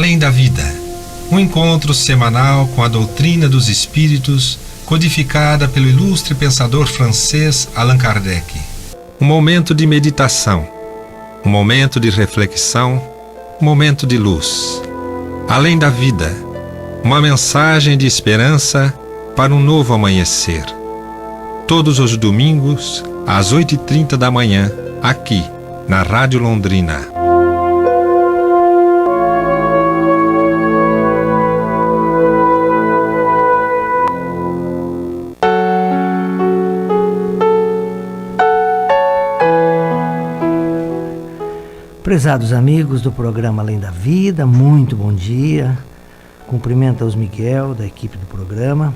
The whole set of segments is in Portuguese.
Além da Vida, um encontro semanal com a doutrina dos espíritos, codificada pelo ilustre pensador francês Allan Kardec. Um momento de meditação, um momento de reflexão, um momento de luz. Além da Vida, uma mensagem de esperança para um novo amanhecer. Todos os domingos, às 8h30 da manhã, aqui, na Rádio Londrina. Prezados amigos do programa Além da Vida, muito bom dia. Cumprimento aos Miguel, da equipe do programa.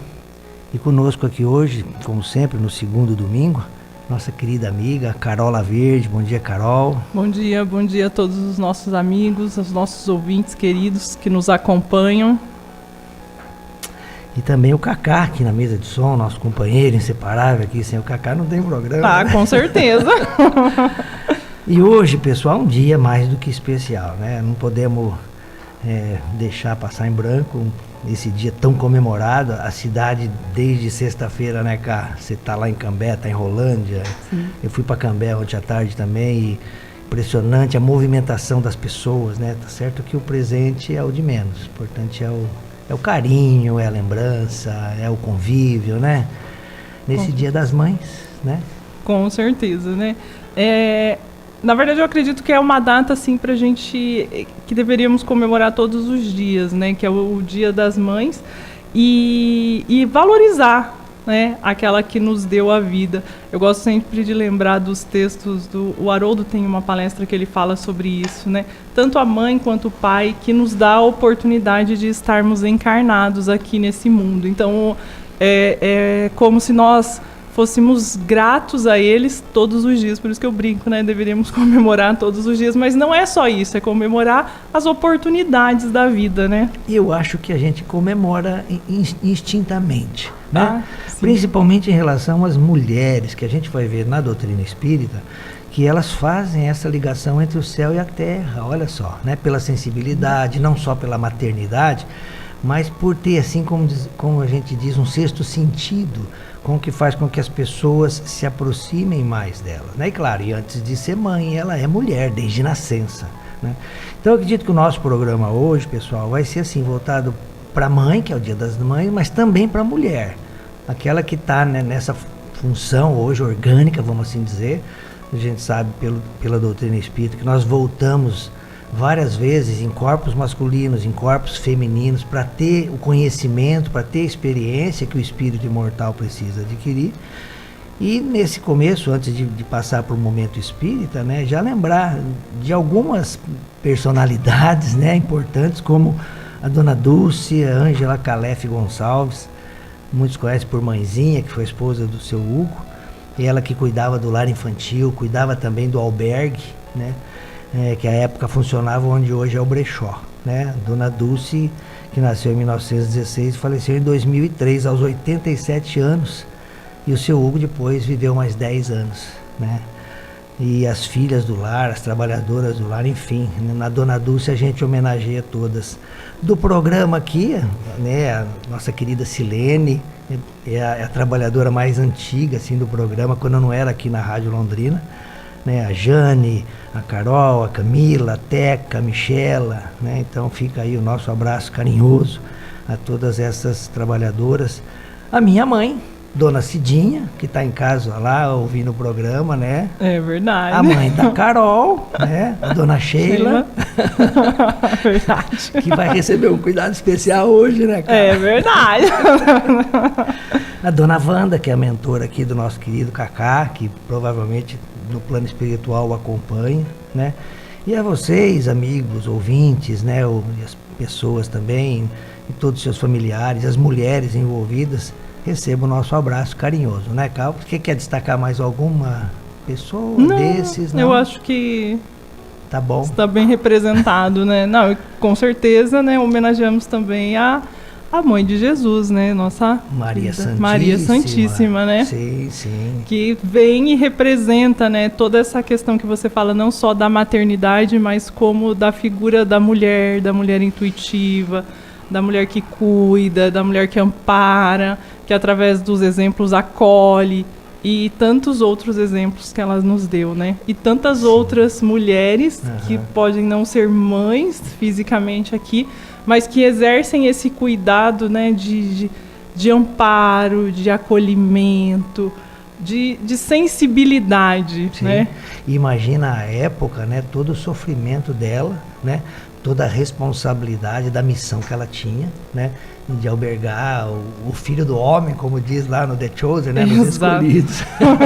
E conosco aqui hoje, como sempre, no segundo domingo, nossa querida amiga Carola Verde. Bom dia, Carol. Bom dia a todos os nossos amigos, aos nossos ouvintes queridos que nos acompanham. E também o Cacá aqui na mesa de som, nosso companheiro inseparável aqui. Sem o Cacá não tem programa. Ah, com certeza. E hoje, pessoal, um dia mais do que especial, né? Não podemos deixar passar em branco esse dia tão comemorado. A cidade, desde sexta-feira, né, Cá? Você tá lá em Cambé, tá em Rolândia. Sim. Eu fui para Cambé ontem à tarde também e impressionante a movimentação das pessoas, né? Tá certo que o presente é o de menos. O importante é o carinho, é a lembrança, é o convívio, né? Nesse Dia das Mães, né? Com certeza, né? Na verdade, eu acredito que é uma data, assim, pra gente, que deveríamos comemorar todos os dias, né? Que é o Dia das Mães e valorizar, né? Aquela que nos deu a vida. Eu gosto sempre de lembrar dos textos o Haroldo tem uma palestra que ele fala sobre isso, né? Tanto a mãe quanto o pai que nos dá a oportunidade de estarmos encarnados aqui nesse mundo. Então, é como se nós fôssemos gratos a eles todos os dias, por isso que eu brinco, né? Deveríamos comemorar todos os dias, mas não é só isso, é comemorar as oportunidades da vida, né? Eu acho que a gente comemora instintamente, né? Principalmente em relação às mulheres, que a gente vai ver na doutrina espírita, que elas fazem essa ligação entre o céu e a terra, olha só, né? Pela sensibilidade, não só pela maternidade, mas por ter, assim como a gente diz, um sexto sentido, com que faz com que as pessoas se aproximem mais dela, né? E claro, e antes de ser mãe, ela é mulher, desde nascença, né? Então eu acredito que o nosso programa hoje, pessoal, vai ser assim, voltado para a mãe, que é o Dia das Mães, mas também para a mulher, aquela que está, né, nessa função hoje orgânica, vamos assim dizer. A gente sabe pela doutrina espírita que nós voltamos várias vezes em corpos masculinos, em corpos femininos, para ter o conhecimento, para ter a experiência que o espírito imortal precisa adquirir. E nesse começo, antes de passar para o momento espírita, né, já lembrar de algumas personalidades, né, importantes, como a dona Dulce, a Ângela Calef Gonçalves, muitos conhecem por Mãezinha, que foi esposa do seu Hugo, e ela que cuidava do lar infantil, cuidava também do albergue, né? Que a época funcionava onde hoje é o brechó, né? Dona Dulce, que nasceu em 1916, faleceu em 2003, aos 87 anos, e o seu Hugo depois viveu mais 10 anos, né? E as filhas do lar, as trabalhadoras do lar, enfim, na Dona Dulce a gente homenageia todas. Do programa aqui, né, a nossa querida Silene, é a trabalhadora mais antiga, assim, do programa, quando eu não era aqui na Rádio Londrina, né, a Jane, a Carol, a Camila, a Teca, a Michela, né? Então fica aí o nosso abraço carinhoso a todas essas trabalhadoras. A minha mãe, Dona Cidinha, que está em casa lá ouvindo o programa, né? É verdade. A mãe da Carol, né? A Dona Sheila. Verdade. Que vai receber um cuidado especial hoje, né, cara? É verdade. A Dona Wanda, que é a mentora aqui do nosso querido Cacá, que provavelmente no plano espiritual o acompanha, né? E a vocês, amigos, ouvintes, né? E as pessoas também, e todos os seus familiares, as mulheres envolvidas, receba o nosso abraço carinhoso, né, Cal? Você quer destacar mais alguma pessoa desses? Não, eu acho que tá bom. Está bem representado, né? Não, com certeza, né? Homenageamos também a a mãe de Jesus, né? Nossa Maria Santíssima. Maria Santíssima, né? Sim, sim. Que vem e representa, né, toda essa questão que você fala, não só da maternidade, mas como da figura da mulher intuitiva, da mulher que cuida, da mulher que ampara, que através dos exemplos acolhe, e tantos outros exemplos que ela nos deu, né? E tantas outras mulheres que podem não ser mães fisicamente aqui, mas que exercem esse cuidado, né, de amparo, de acolhimento, de sensibilidade, Sim. né? Imagina a época, né, todo o sofrimento dela, né, toda a responsabilidade da missão que ela tinha, né, de albergar o filho do homem, como diz lá no The Chosen, né, nos escolhidos.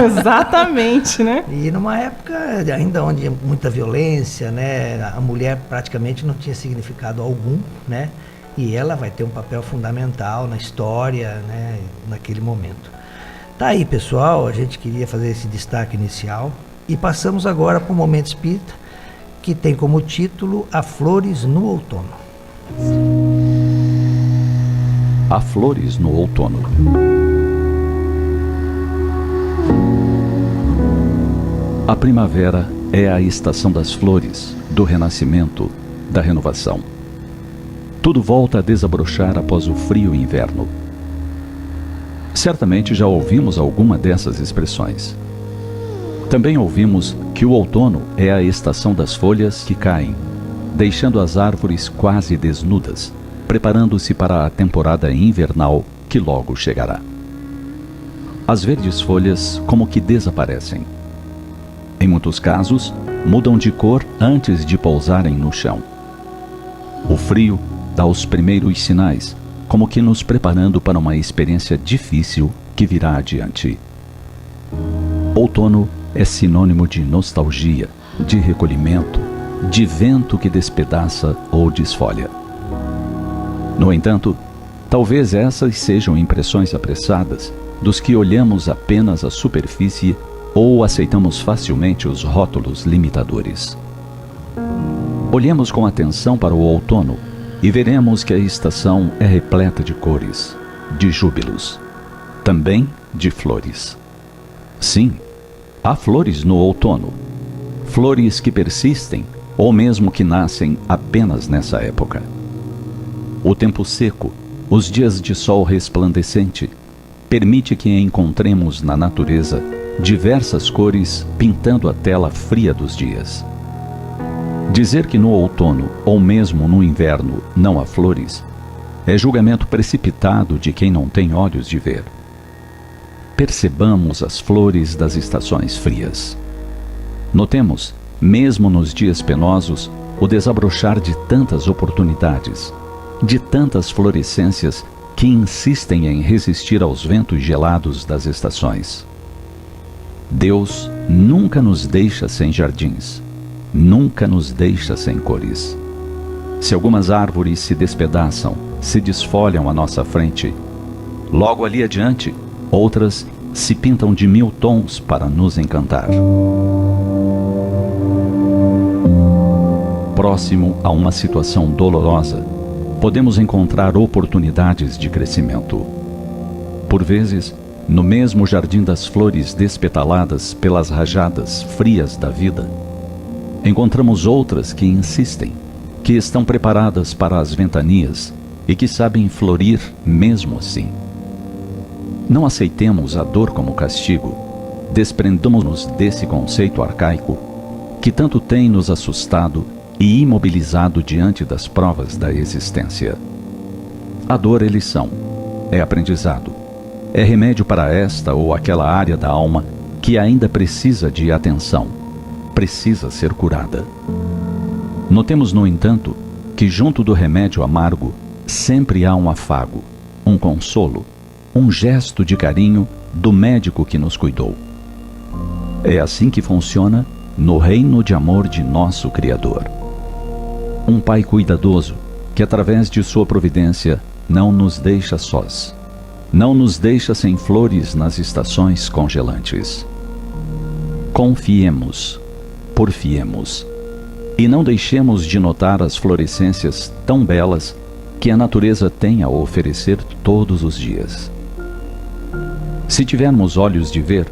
Exatamente, né? E numa época ainda onde muita violência, né, a mulher praticamente não tinha significado algum, né, e ela vai ter um papel fundamental na história, né, naquele momento. Tá aí, pessoal, a gente queria fazer esse destaque inicial e passamos agora para o Momento Espírita, que tem como título Há Flores no Outono. Há flores no outono. A primavera é a estação das flores, do renascimento, da renovação. Tudo volta a desabrochar após o frio inverno. Certamente já ouvimos alguma dessas expressões. Também ouvimos que o outono é a estação das folhas que caem, deixando as árvores quase desnudas, preparando-se para a temporada invernal que logo chegará. As verdes folhas como que desaparecem. Em muitos casos, mudam de cor antes de pousarem no chão. O frio dá os primeiros sinais, como que nos preparando para uma experiência difícil que virá adiante. Outono é sinônimo de nostalgia, de recolhimento, de vento que despedaça ou desfolha. No entanto, talvez essas sejam impressões apressadas dos que olhamos apenas a superfície ou aceitamos facilmente os rótulos limitadores. Olhemos com atenção para o outono e veremos que a estação é repleta de cores, de júbilos, também de flores. Sim, há flores no outono, flores que persistem ou mesmo que nascem apenas nessa época. O tempo seco, os dias de sol resplandecente, permite que encontremos na natureza diversas cores pintando a tela fria dos dias. Dizer que no outono ou mesmo no inverno não há flores é julgamento precipitado de quem não tem olhos de ver. Percebamos as flores das estações frias. Notemos, mesmo nos dias penosos, o desabrochar de tantas oportunidades, de tantas florescências que insistem em resistir aos ventos gelados das estações. Deus nunca nos deixa sem jardins, nunca nos deixa sem cores. Se algumas árvores se despedaçam, se desfolham à nossa frente, logo ali adiante, outras se pintam de 1000 tons para nos encantar. Próximo a uma situação dolorosa, podemos encontrar oportunidades de crescimento. Por vezes, no mesmo jardim das flores despetaladas pelas rajadas frias da vida, encontramos outras que insistem, que estão preparadas para as ventanias e que sabem florir mesmo assim. Não aceitemos a dor como castigo, desprendamos-nos desse conceito arcaico que tanto tem nos assustado e imobilizado diante das provas da existência. A dor é lição, é aprendizado, é remédio para esta ou aquela área da alma que ainda precisa de atenção, precisa ser curada. Notemos, no entanto, que junto do remédio amargo sempre há um afago, um consolo, um gesto de carinho do médico que nos cuidou. É assim que funciona no reino de amor de nosso Criador. Um Pai cuidadoso, que através de sua providência não nos deixa sós, não nos deixa sem flores nas estações congelantes. Confiemos, porfiemos, e não deixemos de notar as florescências tão belas que a natureza tem a oferecer todos os dias. Se tivermos olhos de ver,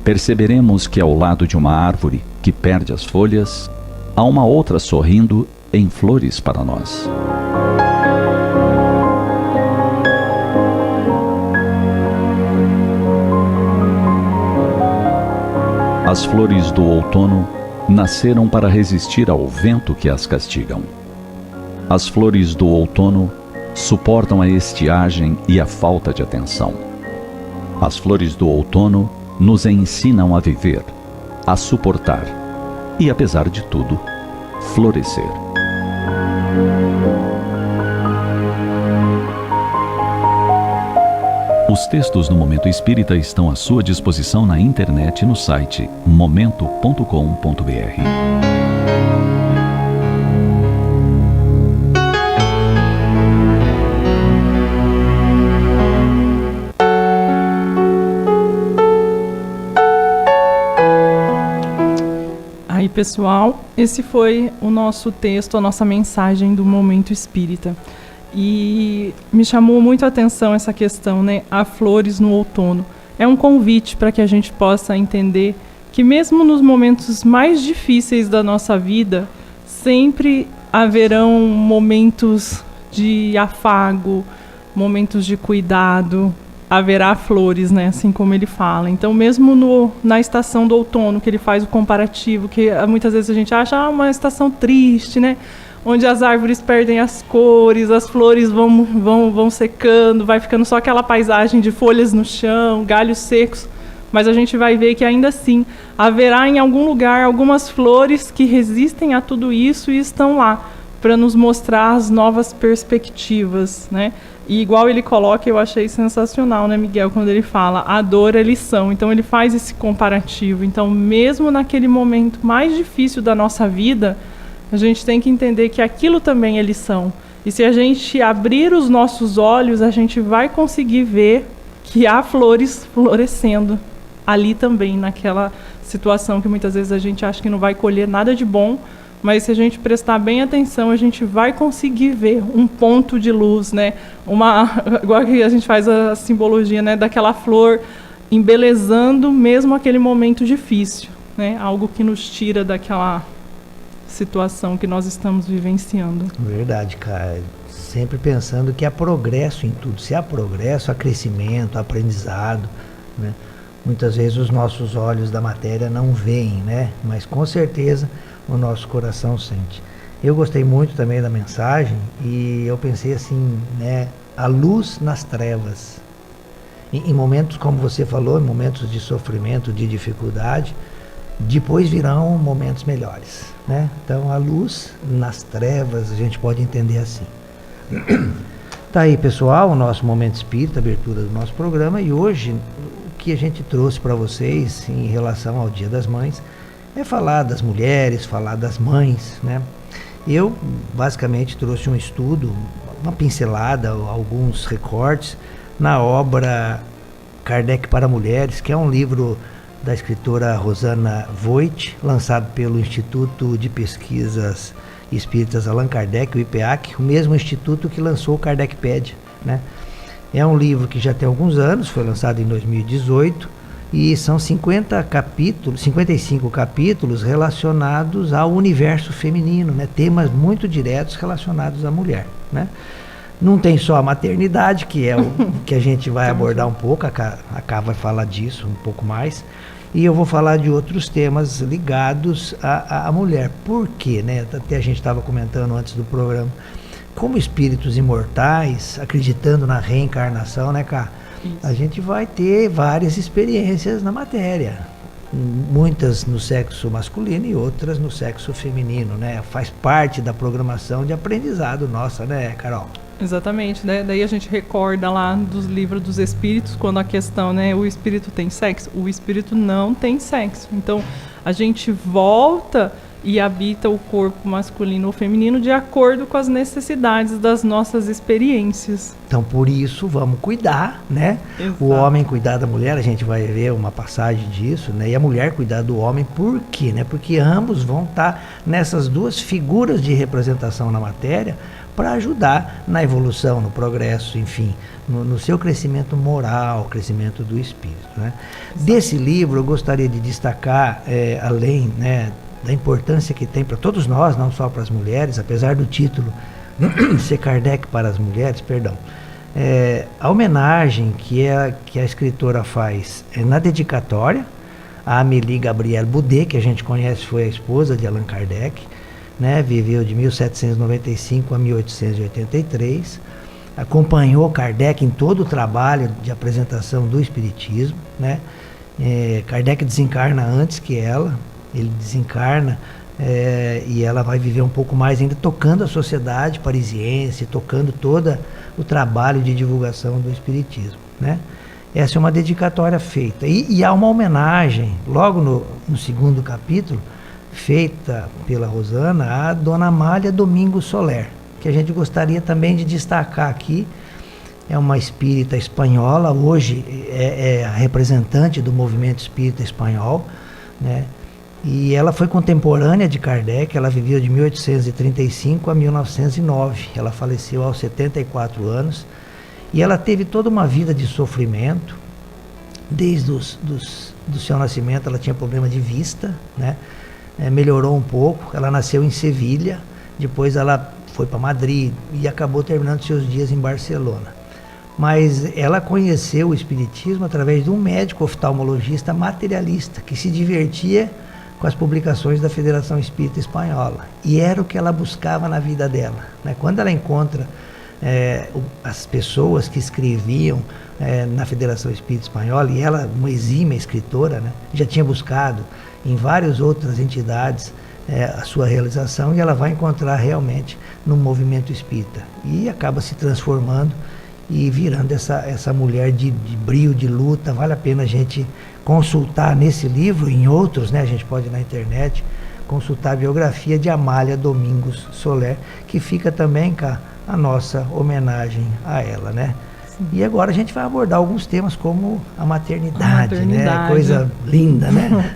perceberemos que ao lado de uma árvore que perde as folhas, há uma outra sorrindo em flores para nós. As flores do outono nasceram para resistir ao vento que as castigam. As flores do outono suportam a estiagem e a falta de atenção. As flores do outono nos ensinam a viver, a suportar e, apesar de tudo, florescer. Os textos no Momento Espírita estão à sua disposição na internet no site momento.com.br. Aí, pessoal, esse foi o nosso texto, a nossa mensagem do Momento Espírita. E me chamou muito a atenção essa questão, né? Há flores no outono. É um convite para que a gente possa entender que mesmo nos momentos mais difíceis da nossa vida, sempre haverão momentos de afago, momentos de cuidado, haverá flores, né? Assim como ele fala. Então, mesmo na estação do outono, que ele faz o comparativo, que muitas vezes a gente acha uma estação triste, né? Onde as árvores perdem as cores, as flores vão secando, vai ficando só aquela paisagem de folhas no chão, galhos secos. Mas a gente vai ver que ainda assim haverá em algum lugar algumas flores que resistem a tudo isso e estão lá para nos mostrar as novas perspectivas, né? E igual ele coloca, eu achei sensacional, né, Miguel, quando ele fala, a dor é lição. Então ele faz esse comparativo. Então mesmo naquele momento mais difícil da nossa vida, a gente tem que entender que aquilo também é lição. E se a gente abrir os nossos olhos, a gente vai conseguir ver que há flores florescendo ali também, naquela situação que muitas vezes a gente acha que não vai colher nada de bom, mas se a gente prestar bem atenção, a gente vai conseguir ver um ponto de luz, né? Igual que a gente faz a simbologia, né, daquela flor embelezando mesmo aquele momento difícil, né? Algo que nos tira daquela situação que nós estamos vivenciando. Verdade, cara. Sempre pensando que há progresso em tudo. Se há progresso, há crescimento, há aprendizado, né? Muitas vezes os nossos olhos da matéria não veem, né? Mas com certeza o nosso coração sente. Eu gostei muito também da mensagem e eu pensei assim, né? A luz nas trevas. Em momentos, como você falou, em momentos de sofrimento, de dificuldade, depois virão momentos melhores, né? Então a luz nas trevas, a gente pode entender assim. Tá aí, pessoal, o nosso Momento Espírita, abertura do nosso programa, e hoje o que a gente trouxe para vocês em relação ao Dia das Mães é falar das mulheres, falar das mães, né? Eu basicamente trouxe um estudo, uma pincelada, alguns recortes na obra Kardec para Mulheres, que é um livro da escritora Rosana Voigt, lançado pelo Instituto de Pesquisas Espíritas Allan Kardec, o IPEAC, o mesmo instituto que lançou o Kardecpédia, né? É um livro que já tem alguns anos, foi lançado em 2018, e são 55 capítulos relacionados ao universo feminino, né? Temas muito diretos relacionados à mulher, né? Não tem só a maternidade, que é o que a gente vai abordar um pouco, a Cá vai falar disso um pouco mais, e eu vou falar de outros temas ligados à mulher. Por quê, né? Até a gente estava comentando antes do programa, como espíritos imortais, acreditando na reencarnação, né, Cá? A gente vai ter várias experiências na matéria, muitas no sexo masculino e outras no sexo feminino, né? Faz parte da programação de aprendizado nossa, né, Carol? Exatamente, né? Daí a gente recorda lá dos livros dos espíritos, quando a questão, né, o espírito tem sexo? O espírito não tem sexo. Então, a gente volta e habita o corpo masculino ou feminino de acordo com as necessidades das nossas experiências. Então, por isso, vamos cuidar, né? Exato. O homem cuidar da mulher, a gente vai ver uma passagem disso, né? E a mulher cuidar do homem, por quê, né? Porque ambos vão estar nessas duas figuras de representação na matéria para ajudar na evolução, no progresso, enfim, no seu crescimento moral, crescimento do espírito, né? Desse livro, eu gostaria de destacar, além, né, da importância que tem para todos nós, não só para as mulheres, apesar do título ser Kardec para as mulheres, perdão, a homenagem que a escritora faz na dedicatória a Amélie Gabrielle Boudet, que a gente conhece, foi a esposa de Allan Kardec, né, viveu de 1795 a 1883, acompanhou Kardec em todo o trabalho de apresentação do Espiritismo, né? Kardec desencarna antes que ela, ele desencarna e ela vai viver um pouco mais ainda tocando a sociedade parisiense, tocando todo o trabalho de divulgação do Espiritismo, né? Essa é uma dedicatória feita. E há uma homenagem, logo no segundo capítulo, feita pela Rosana, a Dona Amália Domingos Soler, que a gente gostaria também de destacar aqui. É uma espírita espanhola, hoje é a representante do movimento espírita espanhol, né? E ela foi contemporânea de Kardec, ela viveu de 1835 a 1909, ela faleceu aos 74 anos, e ela teve toda uma vida de sofrimento, desde do seu nascimento ela tinha problema de vista, né? Melhorou um pouco, ela nasceu em Sevilha, depois ela foi para Madrid e acabou terminando seus dias em Barcelona. Mas ela conheceu o Espiritismo através de um médico oftalmologista materialista, que se divertia com as publicações da Federação Espírita Espanhola. E era o que ela buscava na vida dela, né? Quando ela encontra as pessoas que escreviam na Federação Espírita Espanhola, e ela, uma exímia escritora, né, já tinha buscado em várias outras entidades a sua realização, e ela vai encontrar realmente no movimento espírita. E acaba se transformando e virando essa mulher de brio, de luta. Vale a pena a gente consultar nesse livro, em outros, né? A gente pode ir na internet consultar a biografia de Amália Domingos Soler, que fica também com a nossa homenagem a ela, né? Sim. E agora a gente vai abordar alguns temas como a maternidade, né? Coisa linda, né?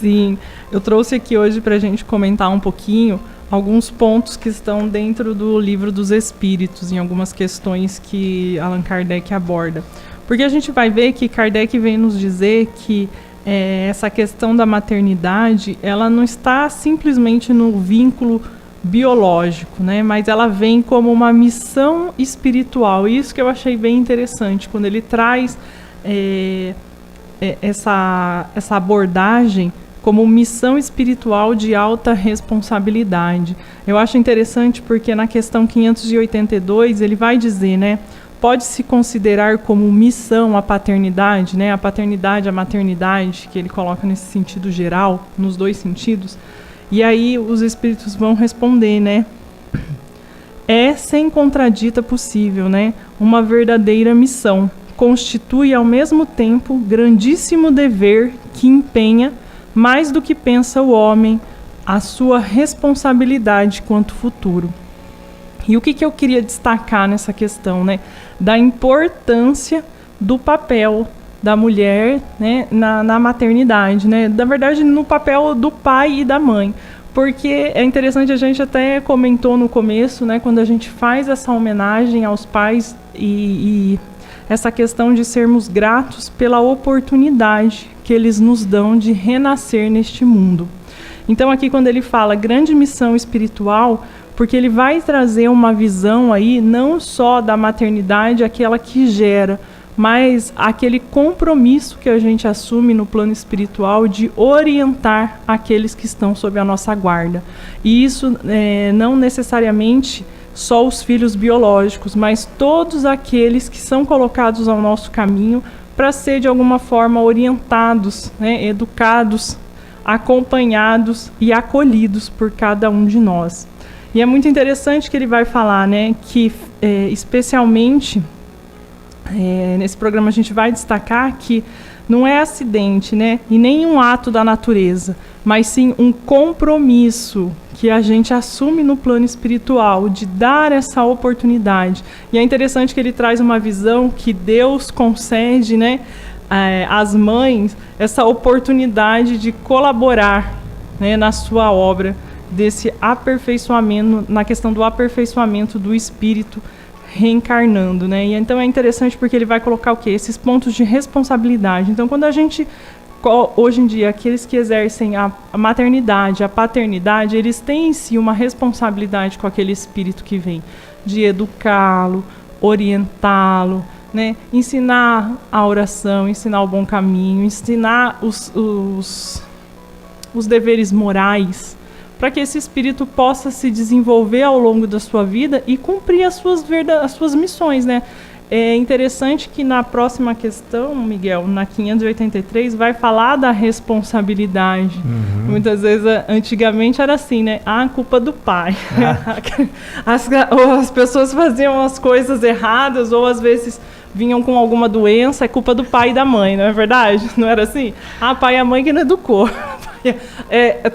Sim, eu trouxe aqui hoje para a gente comentar um pouquinho alguns pontos que estão dentro do Livro dos Espíritos, em algumas questões que Allan Kardec aborda. Porque a gente vai ver que Kardec vem nos dizer que essa questão da maternidade, ela não está simplesmente no vínculo biológico, né? Mas ela vem como uma missão espiritual. Isso que eu achei bem interessante, quando ele traz essa abordagem como missão espiritual de alta responsabilidade. Eu acho interessante porque na questão 582 ele vai dizer, né, pode-se considerar como missão a paternidade, né, a paternidade, a maternidade, que ele coloca nesse sentido geral, nos dois sentidos. E aí os espíritos vão responder, né, sem contradita possível, né, uma verdadeira missão. Constitui ao mesmo tempo grandíssimo dever que empenha mais do que pensa o homem, a sua responsabilidade quanto futuro. E o que eu queria destacar nessa questão, né? Da importância do papel da mulher, né, na maternidade, né? Na verdade, no papel do pai e da mãe. Porque é interessante, a gente até comentou no começo, né, quando a gente faz essa homenagem aos pais e essa questão de sermos gratos pela oportunidade que eles nos dão de renascer neste mundo. Então aqui quando ele fala grande missão espiritual, porque ele vai trazer uma visão aí não só da maternidade, aquela que gera, mas aquele compromisso que a gente assume no plano espiritual de orientar aqueles que estão sob a nossa guarda. E isso não necessariamente só os filhos biológicos, mas todos aqueles que são colocados ao nosso caminho para ser de alguma forma orientados, né, educados, acompanhados e acolhidos por cada um de nós. E é muito interessante que ele vai falar, né, que especialmente nesse programa a gente vai destacar que não é acidente, né, e nem um ato da natureza, mas sim um compromisso que a gente assume no plano espiritual de dar essa oportunidade. E é interessante que ele traz uma visão que Deus concede, né, às mães essa oportunidade de colaborar, né, na sua obra, desse aperfeiçoamento, na questão do aperfeiçoamento do espírito reencarnando, né? E então é interessante porque ele vai colocar o quê? Esses pontos de responsabilidade. Então, quando a gente, hoje em dia, aqueles que exercem a maternidade, a paternidade, eles têm em si uma responsabilidade com aquele espírito que vem, de educá-lo, orientá-lo, né? Ensinar a oração, ensinar o bom caminho, ensinar os deveres morais, para que esse espírito possa se desenvolver ao longo da sua vida e cumprir as suas missões, né? É interessante que na próxima questão, Miguel, na 583, vai falar da responsabilidade. Muitas vezes, antigamente era assim, né? A culpa do pai. As pessoas faziam as coisas erradas, ou às vezes vinham com alguma doença, é culpa do pai e da mãe, não é verdade? Não era assim? Pai e a mãe que não educou.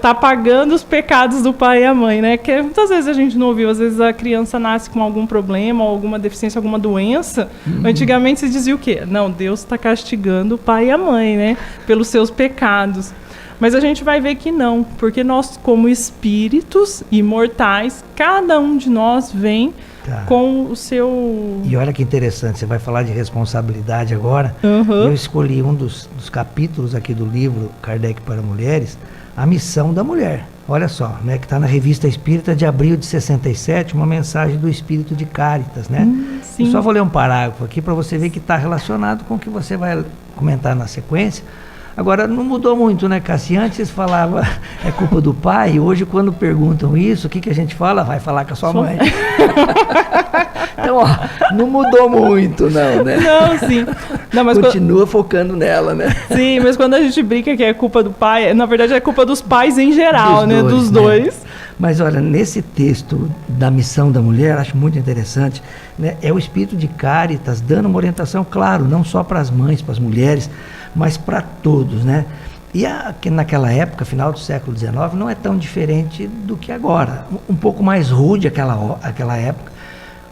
Tá pagando os pecados do pai e a mãe, né? Que muitas vezes a gente não ouviu. Às vezes a criança nasce com algum problema, ou alguma deficiência, alguma doença. Antigamente se dizia o quê? Não, Deus está castigando o pai e a mãe, né? Pelos seus pecados. Mas a gente vai ver que não, porque nós, como espíritos imortais, cada um de nós vem com o seu... E olha que interessante, você vai falar de responsabilidade agora. Eu escolhi um dos capítulos aqui do livro Kardec para Mulheres, a missão da mulher. Olha só, né, que está na Revista Espírita de abril de 67, uma mensagem do Espírito de Cáritas, né? Sim. Eu só vou ler um parágrafo aqui para você ver que está relacionado com o que você vai comentar na sequência. Agora, não mudou muito, né, Cassi? Antes falava, é culpa do pai, e hoje quando perguntam isso, o que a gente fala? Vai falar com a sua mãe. Então, ó, não mudou muito, não, né? Não, sim. Não, mas continua focando nela, né? Sim, mas quando a gente brinca que é culpa do pai, na verdade é culpa dos pais em geral, dos né? dois. Mas olha, nesse texto da missão da mulher, acho muito interessante, né? É o Espírito de Cáritas dando uma orientação, claro, não só para as mães, para as mulheres, mas para todos, né? E naquela época, final do século XIX, não é tão diferente do que agora. Um pouco mais rude aquela época,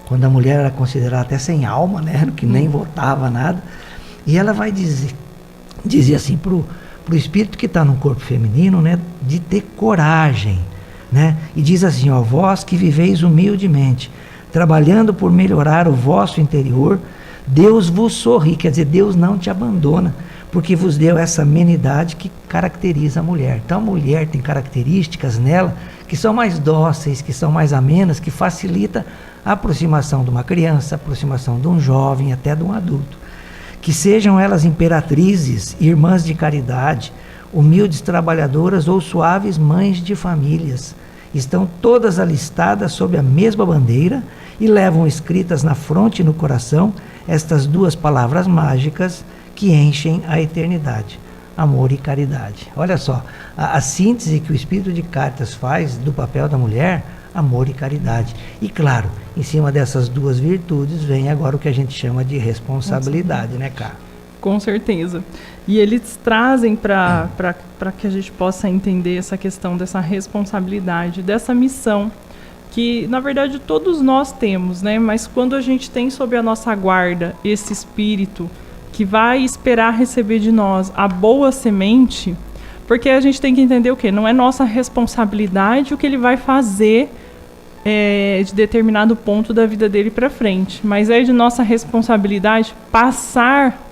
quando a mulher era considerada até sem alma, né? Que nem votava nada. E ela vai dizer assim pro espírito que está no corpo feminino, né? De ter coragem, né? E diz assim, ó, vós que viveis humildemente, trabalhando por melhorar o vosso interior, Deus vos sorri, quer dizer, Deus não te abandona, porque vos deu essa amenidade que caracteriza a mulher. Então a mulher tem características nela que são mais dóceis, que são mais amenas, que facilita a aproximação de uma criança, a aproximação de um jovem, até de um adulto. Que sejam elas imperatrizes, irmãs de caridade, humildes trabalhadoras ou suaves mães de famílias. Estão todas alistadas sob a mesma bandeira e levam escritas na fronte e no coração estas duas palavras mágicas que enchem a eternidade: amor e caridade. Olha só, a síntese que o Espírito de Cáritas faz do papel da mulher, amor e caridade. E claro, em cima dessas duas virtudes vem agora o que a gente chama de responsabilidade, né, Cá? Com certeza. E eles trazem para que a gente possa entender essa questão dessa responsabilidade, dessa missão, que na verdade todos nós temos, né? Mas quando a gente tem sob a nossa guarda esse espírito que vai esperar receber de nós a boa semente, porque a gente tem que entender o quê? Não é nossa responsabilidade o que ele vai fazer de determinado ponto da vida dele para frente, mas é de nossa responsabilidade passar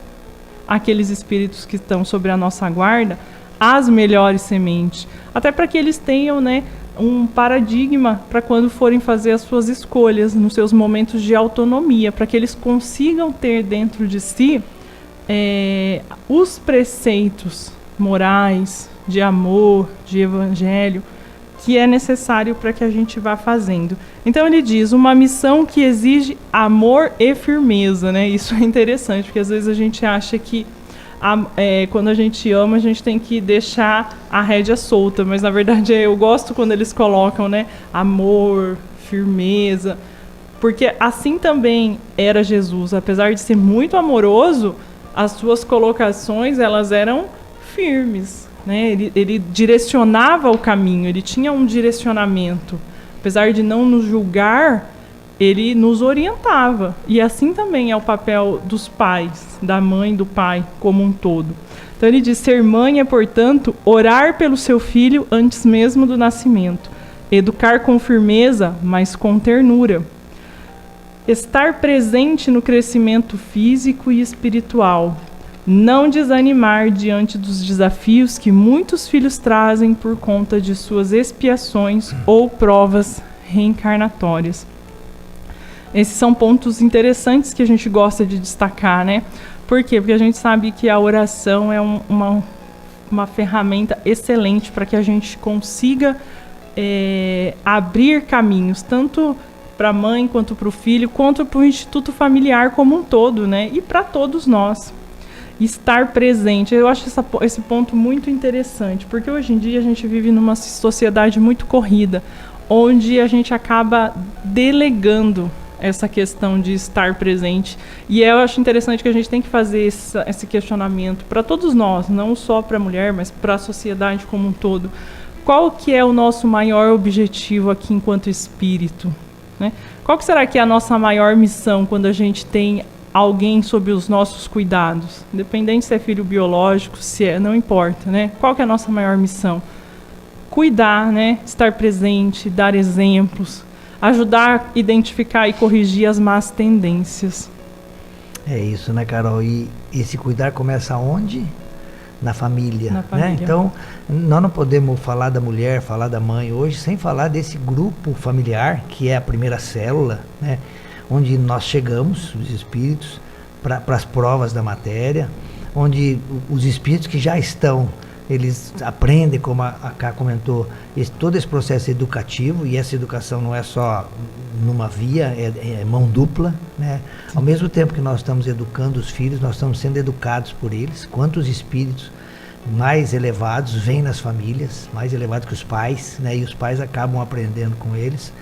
aqueles espíritos que estão sobre a nossa guarda as melhores sementes, até para que eles tenham, né, um paradigma para quando forem fazer as suas escolhas, nos seus momentos de autonomia, para que eles consigam ter dentro de si os preceitos morais, de amor, de evangelho, que é necessário para que a gente vá fazendo. Então ele diz, uma missão que exige amor e firmeza, né? Isso é interessante, porque às vezes a gente acha que quando a gente ama, a gente tem que deixar a rédea solta, mas na verdade eu gosto quando eles colocam, né, amor, firmeza, porque assim também era Jesus. Apesar de ser muito amoroso, as suas colocações, elas eram firmes, né? Ele direcionava o caminho, ele tinha um direcionamento. Apesar de não nos julgar, ele nos orientava. E assim também é o papel dos pais, da mãe, do pai, como um todo. Então ele diz: ser mãe é, portanto, orar pelo seu filho antes mesmo do nascimento. Educar com firmeza, mas com ternura. Estar presente no crescimento físico e espiritual. Não desanimar diante dos desafios que muitos filhos trazem por conta de suas expiações ou provas reencarnatórias. Esses são pontos interessantes que a gente gosta de destacar, né? Por quê? Porque a gente sabe que a oração é uma ferramenta excelente para que a gente consiga abrir caminhos, tanto para a mãe, quanto para o filho, quanto para o instituto familiar como um todo, né? E para todos nós. Estar presente. Eu acho esse ponto muito interessante, porque hoje em dia a gente vive numa sociedade muito corrida, onde a gente acaba delegando essa questão de estar presente. E eu acho interessante que a gente tem que fazer esse questionamento para todos nós, não só para a mulher, mas para a sociedade como um todo. Qual que é o nosso maior objetivo aqui enquanto espírito, né? Qual que será que é a nossa maior missão quando a gente tem alguém sob os nossos cuidados? Independente se é filho biológico, não importa, né? Qual que é a nossa maior missão? Cuidar, né? Estar presente, dar exemplos, ajudar a identificar e corrigir as más tendências. É isso, né, Carol? E esse cuidar começa onde? Na família, né? Então, nós não podemos falar da mulher, falar da mãe hoje, sem falar desse grupo familiar, que é a primeira célula, né? Onde nós chegamos, os espíritos, para as provas da matéria, onde os espíritos que já estão, eles aprendem, como a Cá comentou, todo esse processo educativo, e essa educação não é só numa via, é mão dupla, né? Ao mesmo tempo que nós estamos educando os filhos, nós estamos sendo educados por eles. Quantos espíritos mais elevados vêm nas famílias, mais elevados que os pais, né? E os pais acabam aprendendo com eles.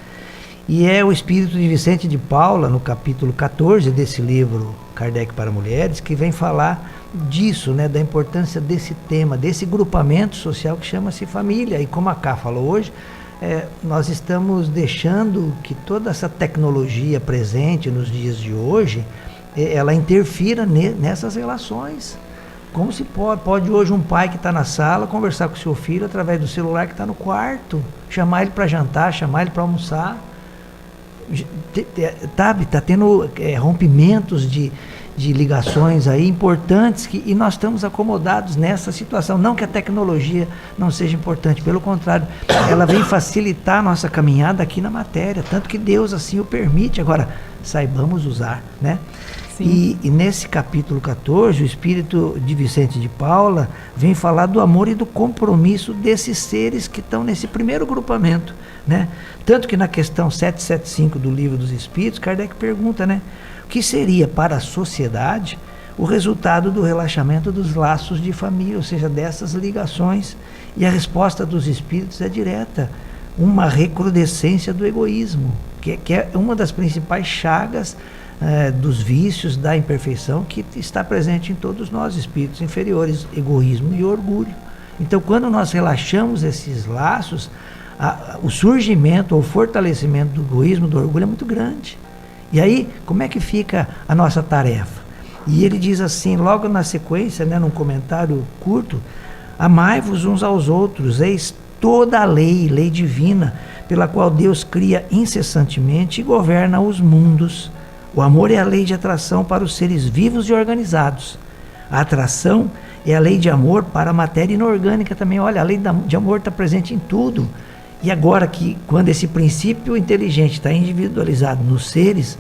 E é o espírito de Vicente de Paula, no capítulo 14 desse livro Kardec para Mulheres, que vem falar disso, né, da importância desse tema, desse grupamento social que chama-se família. E como a Cá falou hoje, nós estamos deixando que toda essa tecnologia presente nos dias de hoje, ela interfira nessas relações. Como se pode hoje um pai que está na sala conversar com o seu filho através do celular que está no quarto, chamar ele para jantar, chamar ele para almoçar. Está tendo rompimentos de ligações aí importantes, e nós estamos acomodados nessa situação. Não que a tecnologia não seja importante, pelo contrário, ela vem facilitar a nossa caminhada aqui na matéria, tanto que Deus assim o permite. Agora, saibamos usar, né? E nesse capítulo 14, o espírito de Vicente de Paula vem falar do amor e do compromisso desses seres que estão nesse primeiro grupamento, né? Tanto que na questão 775 do Livro dos Espíritos, Kardec pergunta, né, o que seria para a sociedade o resultado do relaxamento dos laços de família, ou seja, dessas ligações. E a resposta dos espíritos é direta: uma recrudescência do egoísmo, que é uma das principais chagas dos vícios, da imperfeição que está presente em todos nós, espíritos inferiores: egoísmo e orgulho. Então, quando nós relaxamos esses laços, o surgimento ou fortalecimento do egoísmo, do orgulho é muito grande. E aí, como é que fica a nossa tarefa? E ele diz assim, logo na sequência, né, num comentário curto: amai-vos uns aos outros, eis toda a lei divina, pela qual Deus cria incessantemente e governa os mundos. O amor é a lei de atração para os seres vivos e organizados. A atração é a lei de amor para a matéria inorgânica também. Olha, a lei de amor está presente em tudo. E agora que, quando esse princípio inteligente está individualizado nos seres,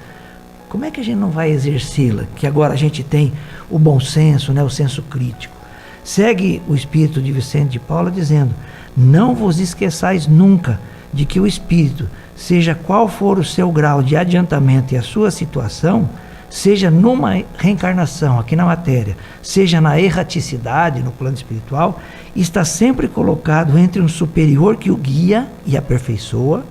como é que a gente não vai exercê-la? Que agora a gente tem o bom senso, né, o senso crítico. Segue o espírito de Vicente de Paula dizendo: não vos esqueçais nunca de que o espírito, seja qual for o seu grau de adiantamento e a sua situação, seja numa reencarnação aqui na matéria, seja na erraticidade no plano espiritual, está sempre colocado entre um superior que o guia e aperfeiçoa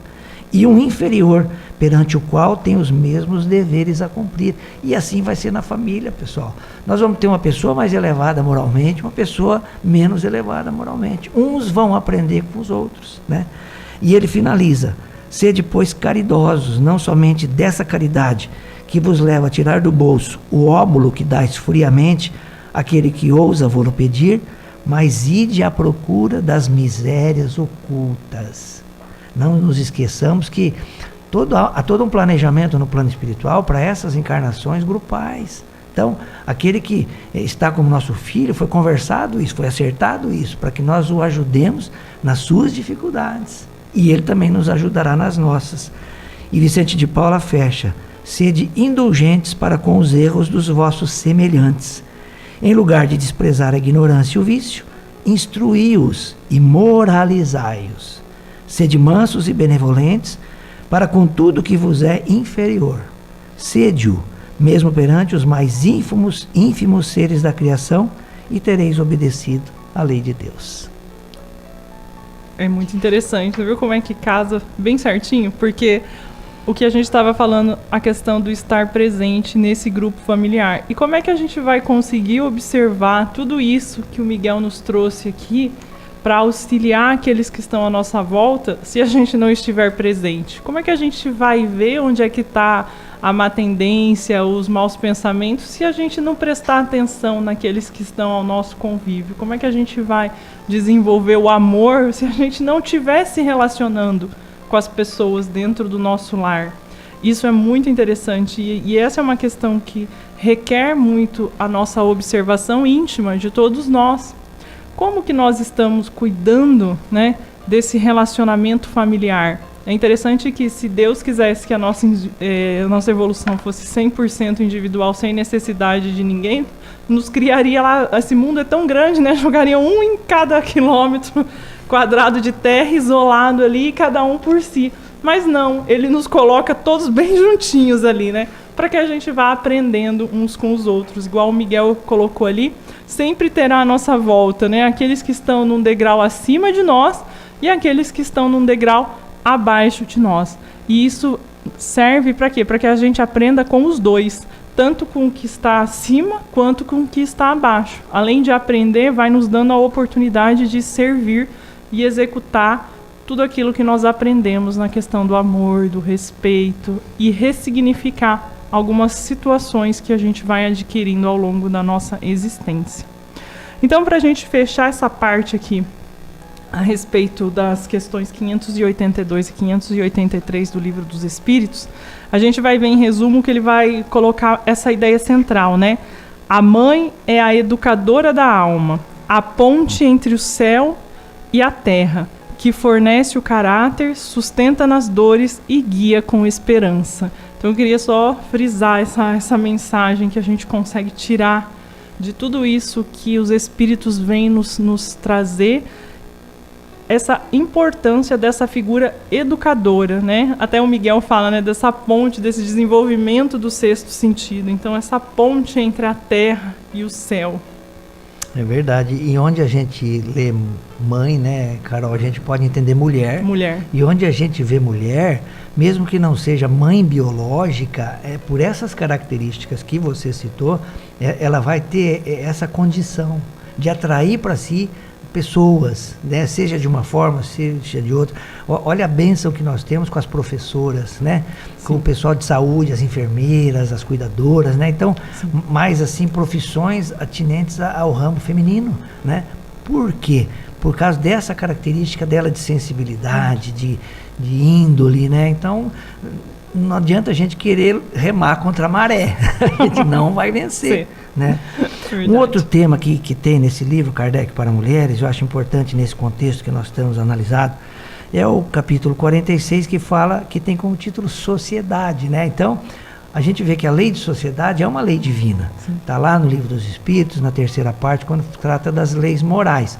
e um inferior perante o qual tem os mesmos deveres a cumprir. E assim vai ser na família, pessoal. Nós vamos ter uma pessoa mais elevada moralmente, uma pessoa menos elevada moralmente. Uns vão aprender com os outros, né? E ele finaliza: sede, pois, caridosos, não somente dessa caridade que vos leva a tirar do bolso o óbolo que dais friamente àquele que ousa vô-lo pedir, mas ide à procura das misérias ocultas. Não nos esqueçamos que há todo um planejamento no plano espiritual para essas encarnações grupais. Então, aquele que está como nosso filho, foi conversado isso, foi acertado isso, para que nós o ajudemos nas suas dificuldades. E ele também nos ajudará nas nossas. E Vicente de Paula fecha: sede indulgentes para com os erros dos vossos semelhantes. Em lugar de desprezar a ignorância e o vício, instruí-os e moralizai-os. Sede mansos e benevolentes para com tudo que vos é inferior. Sede-o, mesmo perante os mais ínfimos seres da criação, e tereis obedecido à lei de Deus. É muito interessante, viu como é que casa bem certinho? Porque o que a gente estava falando, a questão do estar presente nesse grupo familiar. E como é que a gente vai conseguir observar tudo isso que o Miguel nos trouxe aqui para auxiliar aqueles que estão à nossa volta se a gente não estiver presente? Como é que a gente vai ver onde é que está a má tendência, os maus pensamentos, se a gente não prestar atenção naqueles que estão ao nosso convívio? Como é que a gente vai desenvolver o amor se a gente não estiver se relacionando com as pessoas dentro do nosso lar? Isso é muito interessante e essa é uma questão que requer muito a nossa observação íntima de todos nós. Como que nós estamos cuidando, né, desse relacionamento familiar? É interessante que, se Deus quisesse que a nossa evolução fosse 100% individual, sem necessidade de ninguém, nos criaria lá. Esse mundo é tão grande, né? Jogaria um em cada quilômetro quadrado de terra, isolado ali, cada um por si. Mas não, ele nos coloca todos bem juntinhos ali, né? Para que a gente vá aprendendo uns com os outros. Igual o Miguel colocou ali, sempre terá à nossa volta, né? Aqueles que estão num degrau acima de nós e aqueles que estão num degrau abaixo de nós. E isso serve para quê? Para que a gente aprenda com os dois, tanto com o que está acima quanto com o que está abaixo. Além de aprender, vai nos dando a oportunidade de servir e executar tudo aquilo que nós aprendemos na questão do amor, do respeito, e ressignificar algumas situações que a gente vai adquirindo ao longo da nossa existência. Então, para a gente fechar essa parte aqui a respeito das questões 582 e 583 do Livro dos Espíritos, a gente vai ver em resumo que ele vai colocar essa ideia central, né? A mãe é a educadora da alma, a ponte entre o céu e a terra, que fornece o caráter, sustenta nas dores e guia com esperança. Então eu queria só frisar essa mensagem que a gente consegue tirar de tudo isso que os Espíritos vêm nos trazer, essa importância dessa figura educadora, né? Até o Miguel fala, né, dessa ponte, desse desenvolvimento do sexto sentido. Então, essa ponte entre a terra e o céu. É verdade. E onde a gente lê mãe, né, Carol, a gente pode entender mulher. Mulher. E onde a gente vê mulher, mesmo que não seja mãe biológica, por essas características que você citou, ela vai ter essa condição de atrair para si pessoas, né? Seja de uma forma, seja de outra. Olha a bênção que nós temos com as professoras, né? Sim. Com o pessoal de saúde, as enfermeiras, as cuidadoras, né? Então, sim, mais assim, profissões atinentes ao ramo feminino, né? Por quê? Por causa dessa característica dela de sensibilidade, de índole, né? Então, não adianta a gente querer remar contra a maré. A gente não vai vencer, né? Um outro tema que tem nesse livro, Kardec para Mulheres, eu acho importante nesse contexto que nós estamos analisado, é o capítulo 46, que fala, que tem como título Sociedade, né? Então, a gente vê que a lei de sociedade é uma lei divina. Está lá no Livro dos Espíritos, na terceira parte, quando trata das leis morais.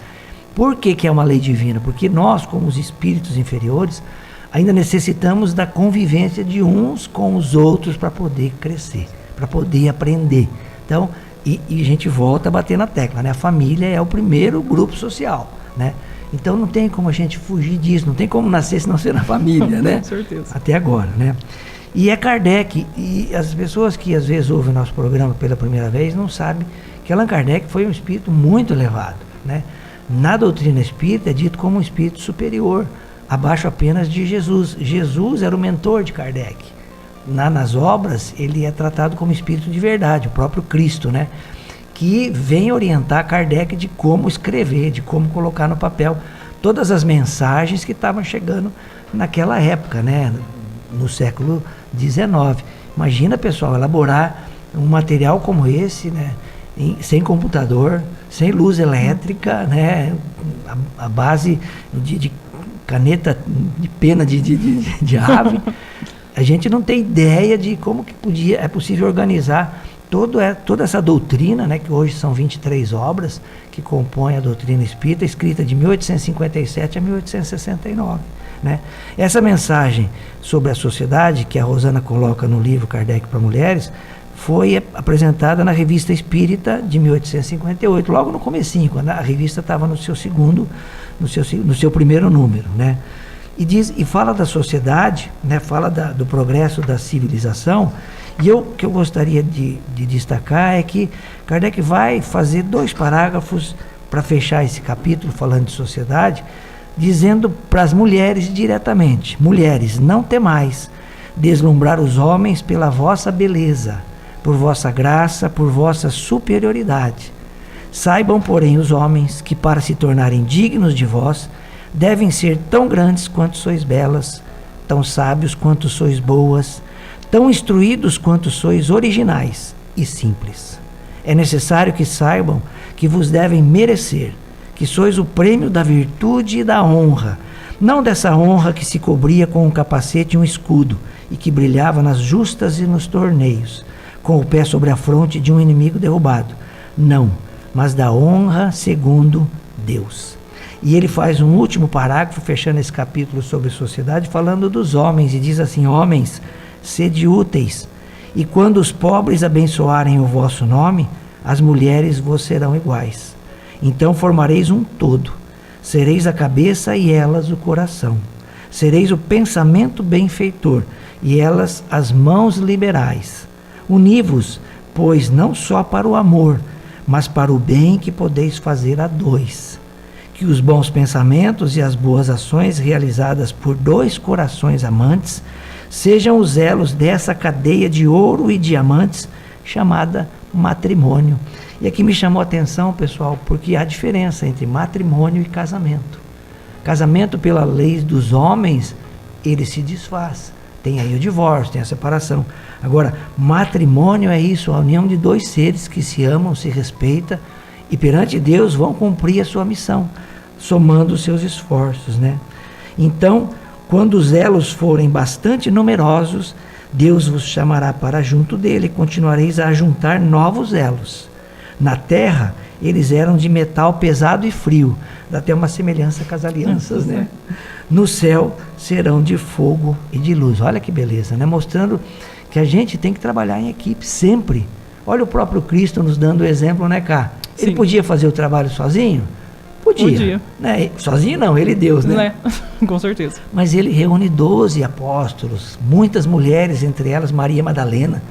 Por que é uma lei divina? Porque nós, como os espíritos inferiores, ainda necessitamos da convivência de uns com os outros para poder crescer, para poder aprender. Então, e a gente volta a bater na tecla, né? A família é o primeiro grupo social, né? Então não tem como a gente fugir disso, não tem como nascer se não ser na família, né? Com certeza. Até agora, né? E é Kardec, e as pessoas que às vezes ouvem o nosso programa pela primeira vez não sabem que Allan Kardec foi um espírito muito elevado, né? Na doutrina espírita é dito como um espírito superior, abaixo apenas de Jesus. Jesus era o mentor de Kardec. Nas obras ele é tratado como espírito de verdade, o próprio Cristo, né? Que vem orientar Kardec de como escrever, de como colocar no papel todas as mensagens que estavam chegando naquela época, né? No século XIX. Imagina, pessoal, elaborar um material como esse, né? Sem computador, sem luz elétrica, né? A base de caneta, de pena de ave. A gente não tem ideia de como que é possível organizar toda essa doutrina, né, que hoje são 23 obras que compõem a doutrina espírita, escrita de 1857 a 1869. Né? Essa mensagem sobre a sociedade, que a Rosana coloca no livro Kardec para Mulheres, foi apresentada na Revista Espírita de 1858, logo no comecinho, quando a revista estava no seu primeiro número. Né? E fala da sociedade, né, fala do progresso da civilização. E o que eu gostaria de destacar é que Kardec vai fazer 2 parágrafos para fechar esse capítulo falando de sociedade, dizendo para as mulheres diretamente: mulheres, não temais deslumbrar os homens pela vossa beleza, por vossa graça, por vossa superioridade. Saibam, porém, os homens que para se tornarem dignos de vós devem ser tão grandes quanto sois belas, tão sábios quanto sois boas, tão instruídos quanto sois originais e simples. É necessário que saibam que vos devem merecer, que sois o prêmio da virtude e da honra, não dessa honra que se cobria com um capacete e um escudo, e que brilhava nas justas e nos torneios, com o pé sobre a fronte de um inimigo derrubado. Não, mas da honra segundo Deus. E ele faz um último parágrafo, fechando esse capítulo sobre sociedade, falando dos homens, e diz assim: homens, sede úteis, e quando os pobres abençoarem o vosso nome, as mulheres vos serão iguais. Então formareis um todo, sereis a cabeça e elas o coração. Sereis o pensamento benfeitor, e elas as mãos liberais. Uni-vos, pois, não só para o amor, mas para o bem que podeis fazer a 2. Que os bons pensamentos e as boas ações realizadas por 2 corações amantes sejam os elos dessa cadeia de ouro e diamantes chamada matrimônio. E aqui me chamou a atenção, pessoal, porque há diferença entre matrimônio e casamento. Casamento, pela lei dos homens, ele se desfaz. Tem aí o divórcio, tem a separação. Agora, matrimônio é isso, a união de 2 seres que se amam, se respeitam e perante Deus vão cumprir a sua missão, somando os seus esforços, né? Então, quando os elos forem bastante numerosos, Deus vos chamará para junto dele, e continuareis a juntar novos elos. Na terra, eles eram de metal pesado e frio, dá até uma semelhança com as alianças, né? No céu, serão de fogo e de luz. Olha que beleza, né? Mostrando que a gente tem que trabalhar em equipe sempre. Olha o próprio Cristo nos dando o exemplo, né, Cá? Ele Sim. Podia fazer o trabalho sozinho? Podia. Né? Sozinho não, ele Deus, né? Com certeza. Mas ele reúne 12 apóstolos, muitas mulheres, entre elas Maria Madalena,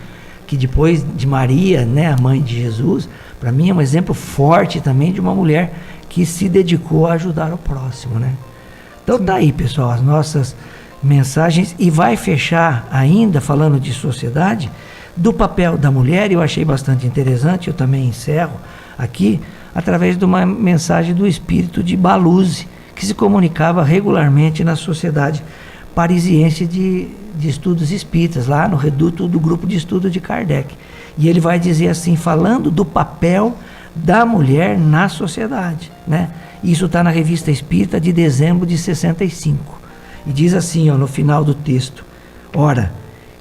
que depois de Maria, né, a mãe de Jesus, para mim é um exemplo forte também de uma mulher que se dedicou a ajudar o próximo, né? Então tá aí, pessoal, as nossas mensagens, e vai fechar ainda falando de sociedade, do papel da mulher. Eu achei bastante interessante, eu também encerro aqui através de uma mensagem do espírito de Baluse, que se comunicava regularmente na Sociedade Parisiense de Estudos Espíritas, lá no reduto do grupo de estudo de Kardec. E ele vai dizer assim, falando do papel da mulher na sociedade, né? Isso está na Revista Espírita de dezembro de 65. E diz assim, ó, no final do texto: ora,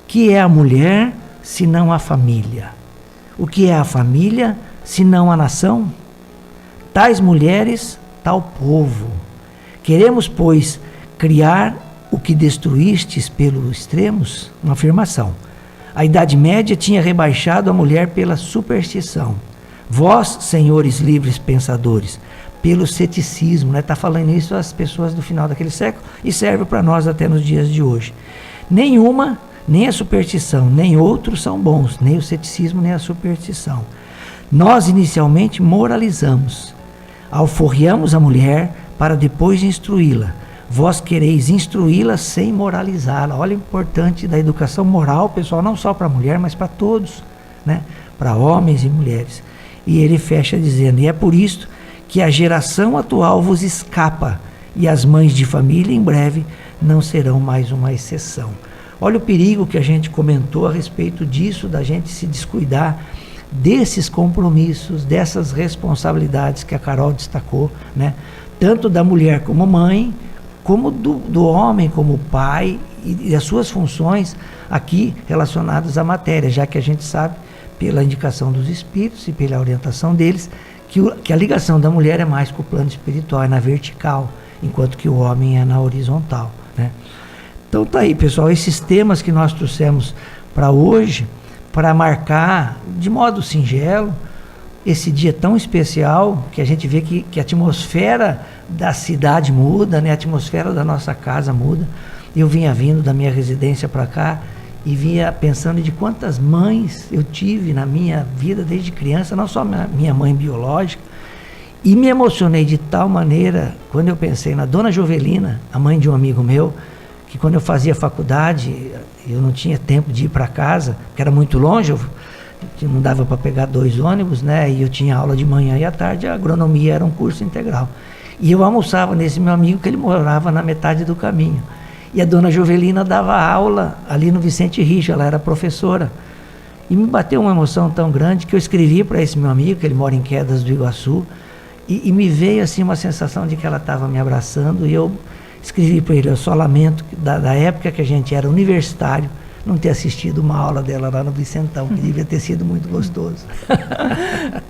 que é a mulher senão a família? O que é a família senão a nação? Tais mulheres, tal povo. Queremos, pois, criar o que destruístes pelos extremos? Uma afirmação. A Idade Média tinha rebaixado a mulher pela superstição. Vós, senhores livres pensadores, pelo ceticismo, né? Tá falando isso as pessoas do final daquele século e serve para nós até nos dias de hoje. Nenhuma, nem a superstição, nem outros são bons, nem o ceticismo, nem a superstição. Nós inicialmente moralizamos, alforriamos a mulher para depois instruí-la. Vós quereis instruí-la sem moralizá-la. Olha o importante da educação moral, pessoal, não só para a mulher, mas para todos, né? Para homens e mulheres. E ele fecha dizendo, e é por isso que a geração atual vos escapa, e as mães de família em breve não serão mais uma exceção. Olha o perigo que a gente comentou a respeito disso, da gente se descuidar desses compromissos, dessas responsabilidades que a Carol destacou, né? Tanto da mulher como mãe, como do homem como pai, e as suas funções aqui relacionadas à matéria, já que a gente sabe, pela indicação dos espíritos e pela orientação deles, que a ligação da mulher é mais com o plano espiritual, é na vertical, enquanto que o homem é na horizontal, né? Então tá aí, pessoal, esses temas que nós trouxemos para hoje, para marcar de modo singelo esse dia tão especial, que a gente vê que a atmosfera da cidade muda, né? A atmosfera da nossa casa muda. Eu vinha vindo da minha residência para cá e vinha pensando de quantas mães eu tive na minha vida desde criança, não só minha mãe biológica, e me emocionei de tal maneira quando eu pensei na Dona Jovelina, a mãe de um amigo meu, que quando eu fazia faculdade, eu não tinha tempo de ir para casa, porque era muito longe, não dava para pegar 2 ônibus, né? E eu tinha aula de manhã e à tarde, a agronomia era um curso integral. E eu almoçava nesse meu amigo, que ele morava na metade do caminho. E a Dona Jovelina dava aula ali no Vicente Rijo, ela era professora. E me bateu uma emoção tão grande que eu escrevi para esse meu amigo, que ele mora em Quedas do Iguaçu, e me veio assim uma sensação de que ela estava me abraçando, e eu escrevi para ele, eu só lamento da época que a gente era universitário, não ter assistido uma aula dela lá no Vicentão, que devia ter sido muito gostoso.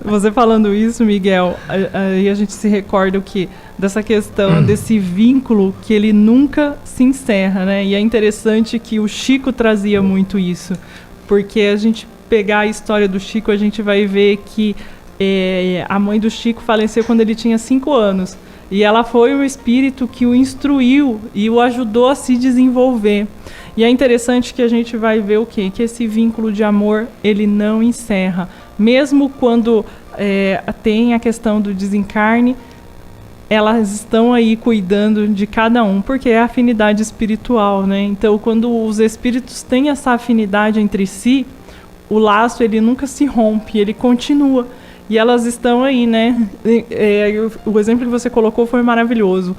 Você falando isso, Miguel, aí a gente se recorda o quê? Dessa questão, desse vínculo que ele nunca se encerra, né? E é interessante que o Chico trazia muito isso, porque a gente pegar a história do Chico, a gente vai ver que a mãe do Chico faleceu quando ele tinha 5 anos. E ela foi o espírito que o instruiu e o ajudou a se desenvolver. E é interessante que a gente vai ver o quê? Que esse vínculo de amor, ele não encerra. Mesmo quando tem a questão do desencarne, elas estão aí cuidando de cada um, porque é afinidade espiritual, né? Então, quando os espíritos têm essa afinidade entre si, o laço, ele nunca se rompe, ele continua. E elas estão aí, né? O exemplo que você colocou foi maravilhoso.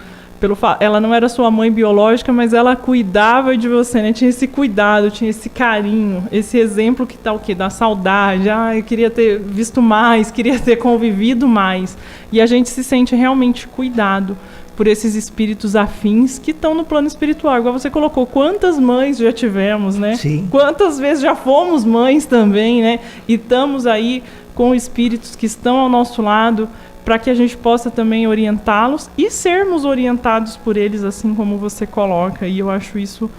Ela não era sua mãe biológica, mas ela cuidava de você, né? Tinha esse cuidado, tinha esse carinho, esse exemplo que tá o quê? Da saudade. Eu queria ter visto mais, queria ter convivido mais. E a gente se sente realmente cuidado por esses espíritos afins que estão no plano espiritual. Igual você colocou, quantas mães já tivemos, né? Sim. Quantas vezes já fomos mães também, né? E estamos aí com espíritos que estão ao nosso lado, para que a gente possa também orientá-los e sermos orientados por eles, assim como você coloca. E eu acho isso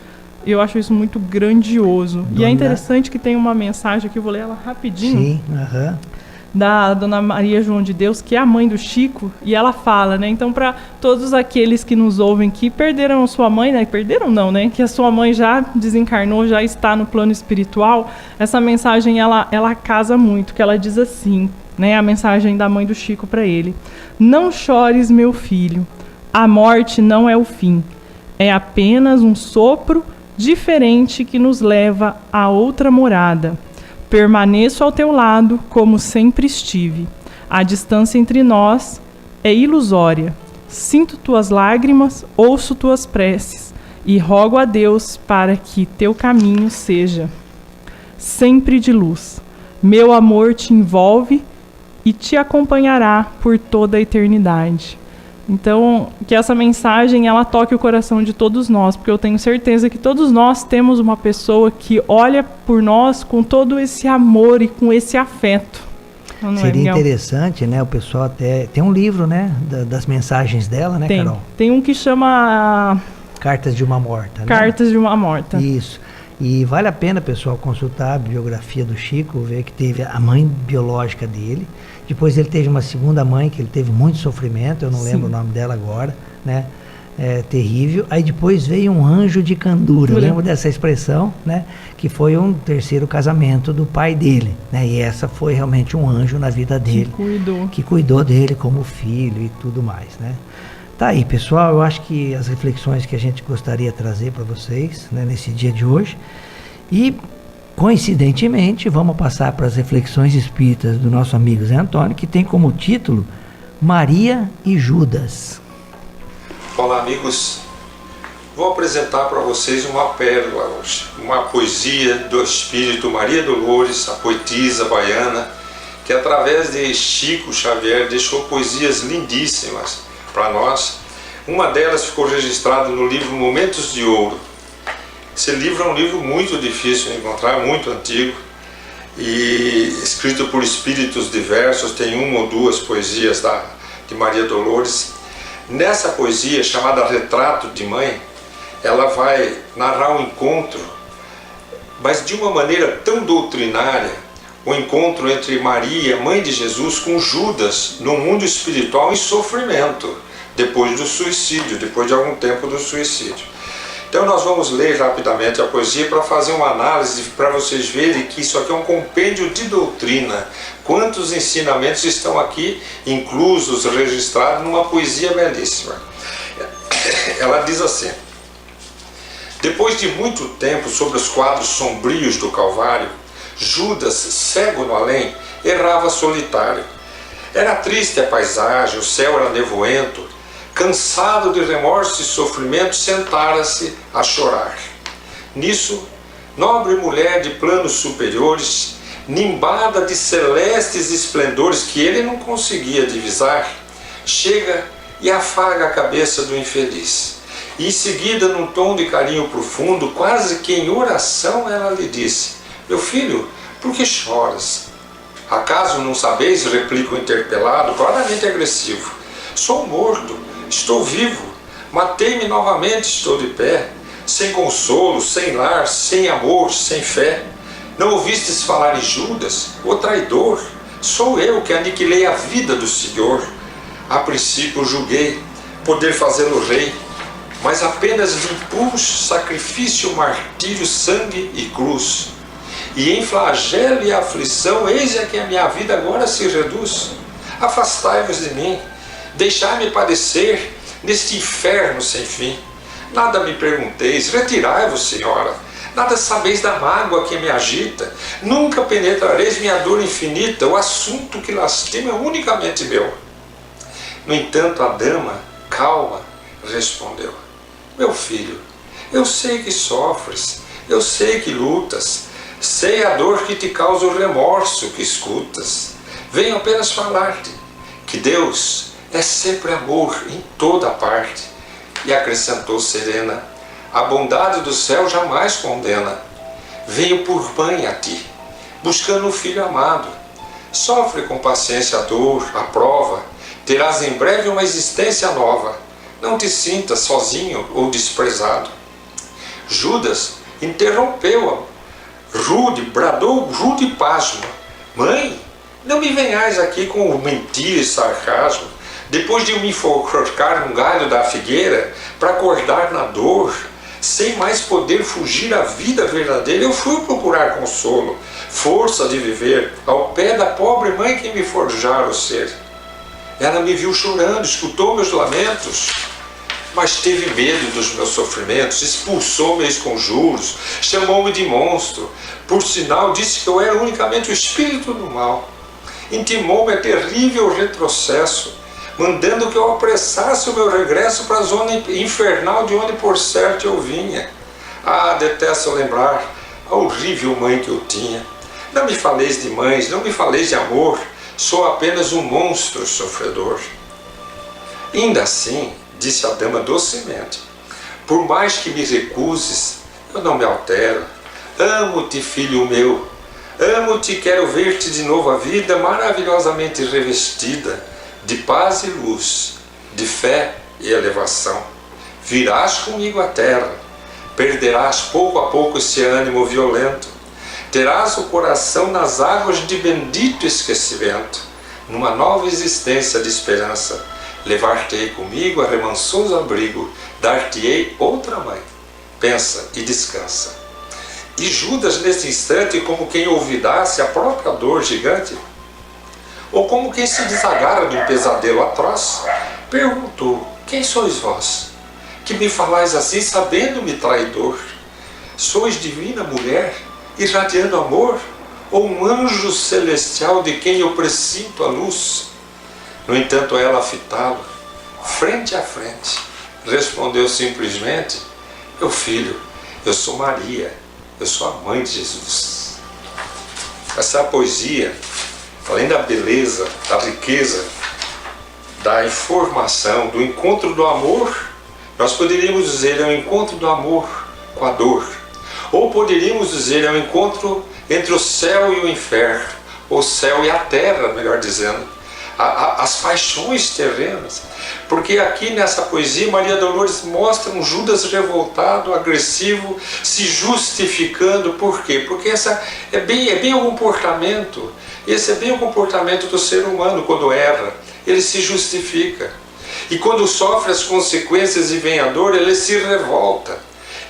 muito grandioso. E é interessante que tem uma mensagem aqui, eu vou ler ela rapidinho. Sim, da Dona Maria João de Deus, que é a mãe do Chico, e ela fala, né? Então, para todos aqueles que nos ouvem que perderam sua mãe, né? Perderam não, né? Que a sua mãe já desencarnou, já está no plano espiritual, essa mensagem, ela casa muito, que ela diz assim, né? A mensagem da mãe do Chico para ele: não chores, meu filho, a morte não é o fim, é apenas um sopro diferente que nos leva a outra morada. Permaneço ao teu lado como sempre estive. A distância entre nós é ilusória. Sinto tuas lágrimas, ouço tuas preces e rogo a Deus para que teu caminho seja sempre de luz. Meu amor te envolve e te acompanhará por toda a eternidade. Então, que essa mensagem ela toque o coração de todos nós, porque eu tenho certeza que todos nós temos uma pessoa que olha por nós com todo esse amor e com esse afeto. Seria interessante, né? O pessoal até tem um livro, né? Das mensagens dela, né, Carol? Tem um que chama Cartas de uma Morta. Né? Cartas de uma Morta. Isso. E vale a pena, pessoal, consultar a biografia do Chico, ver que teve a mãe biológica dele. Depois ele teve uma segunda mãe, que ele teve muito sofrimento, eu não lembro o nome dela agora, né? Terrível. Aí depois veio um anjo de candura, eu lembro dessa expressão, né? Que foi um terceiro casamento do pai dele, né? E essa foi realmente um anjo na vida dele, que cuidou dele como filho e tudo mais, né? Tá aí, pessoal, eu acho que as reflexões que a gente gostaria de trazer para vocês, né, nesse dia de hoje. E coincidentemente vamos passar para as reflexões espíritas do nosso amigo Zé Antônio, que tem como título Maria e Judas. Olá, amigos. Vou apresentar para vocês uma pérola hoje, uma poesia do espírito Maria Dolores, a poetisa baiana, que através de Chico Xavier deixou poesias lindíssimas para nós. Uma delas ficou registrada no livro Momentos de Ouro. Esse livro é um livro muito difícil de encontrar, muito antigo, e escrito por espíritos diversos. Tem uma ou duas poesias de Maria Dolores. Nessa poesia, chamada Retrato de Mãe, ela vai narrar um encontro, mas de uma maneira tão doutrinária, o encontro entre Maria, mãe de Jesus, com Judas, no mundo espiritual em sofrimento, depois do suicídio, depois de algum tempo do suicídio. Então nós vamos ler rapidamente a poesia para fazer uma análise, para vocês verem que isso aqui é um compêndio de doutrina. Quantos ensinamentos estão aqui inclusos, registrados numa poesia belíssima. Ela diz assim: depois de muito tempo sobre os quadros sombrios do Calvário, Judas, cego no além, errava solitário. Era triste a paisagem, o céu era nevoento. Cansado de remorso e sofrimento, sentara-se a chorar. Nisso, nobre mulher de planos superiores, nimbada de celestes esplendores que ele não conseguia divisar, chega e afaga a cabeça do infeliz. E em seguida, num tom de carinho profundo, quase que em oração, ela lhe disse: meu filho, por que choras? Acaso não sabeis, replica o interpelado, claramente agressivo. Sou morto, estou vivo, matei-me novamente, estou de pé, sem consolo, sem lar, sem amor, sem fé. Não ouvistes falar em Judas, o traidor? Sou eu que aniquilei a vida do Senhor. A princípio julguei poder fazê-lo rei, mas apenas lhe impus sacrifício, martírio, sangue e cruz. E em flagelo e aflição, eis é que a minha vida agora se reduz. Afastai-vos de mim, deixai-me padecer neste inferno sem fim. Nada me pergunteis, retirai-vos, Senhora. Nada sabeis da mágoa que me agita. Nunca penetrareis minha dor infinita. O assunto que lastima é unicamente meu. No entanto, a dama, calma, respondeu: meu filho, eu sei que sofres, eu sei que lutas, sei a dor que te causa o remorso que escutas. Venho apenas falar-te que Deus é sempre amor em toda parte. E acrescentou serena: a bondade do céu jamais condena. Venho por mãe a ti, buscando um filho amado. Sofre com paciência a dor, a prova. Terás em breve uma existência nova. Não te sintas sozinho ou desprezado. Judas interrompeu-a. Bradou rude e pasmo: mãe, não me venhais aqui com mentira e sarcasmo. Depois de me enforcar num galho da figueira, para acordar na dor, sem mais poder fugir à vida verdadeira, eu fui procurar consolo, força de viver, ao pé da pobre mãe que me forjara o ser. Ela me viu chorando, escutou meus lamentos, mas teve medo dos meus sofrimentos, expulsou meus conjuros, chamou-me de monstro. Por sinal, disse que eu era unicamente o espírito do mal. Intimou-me a terrível retrocesso, mandando que eu apressasse o meu regresso para a zona infernal de onde por certo eu vinha. Ah, detesto lembrar a horrível mãe que eu tinha. Não me faleis de mães, não me faleis de amor, sou apenas um monstro sofredor. Ainda assim, disse a dama docemente, por mais que me recuses, eu não me altero. Amo-te, filho meu, amo-te e quero ver-te de novo a vida maravilhosamente revestida de paz e luz, de fé e elevação. Virás comigo à terra, Perderás pouco a pouco esse ânimo violento. Terás o coração nas águas de bendito esquecimento. Numa nova existência de esperança, levar-te-ei comigo a remansoso abrigo, dar-te-ei outra mãe. Pensa e descansa. E Judas, nesse instante, como quem olvidasse a própria dor gigante, ou como quem se desagarra de um pesadelo atroz, perguntou: quem sois vós, que me falais assim, sabendo-me traidor? Sois divina mulher, irradiando amor, ou um anjo celestial de quem eu presinto a luz? No entanto, ela, fitá-lo, frente a frente, respondeu simplesmente: meu filho, eu sou Maria, eu sou a mãe de Jesus. Essa poesia, além da beleza, da riqueza, da informação, do encontro do amor, nós poderíamos dizer é um encontro do amor com a dor. Ou poderíamos dizer é um encontro entre o céu e o inferno, o céu e a terra, melhor dizendo, as paixões terrenas. Porque aqui nessa poesia Maria Dolores mostra um Judas revoltado, agressivo, se justificando. Por quê? Porque essa é bem o comportamento. Esse é bem o comportamento do ser humano quando erra. Ele se justifica. E quando sofre as consequências e vem a dor, ele se revolta.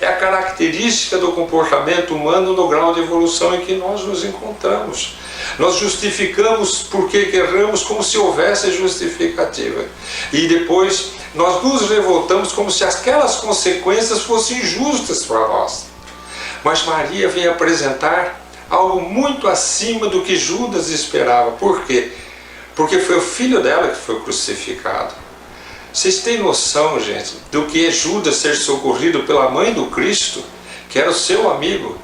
É a característica do comportamento humano no grau de evolução em que nós nos encontramos. Nós justificamos porque erramos como se houvesse justificativa. E depois nós nos revoltamos como se aquelas consequências fossem justas para nós. Mas Maria vem apresentar algo muito acima do que Judas esperava. Por quê? Porque foi o filho dela que foi crucificado. Vocês têm noção, gente, do que é Judas ser socorrido pela mãe do Cristo, que era o seu amigo,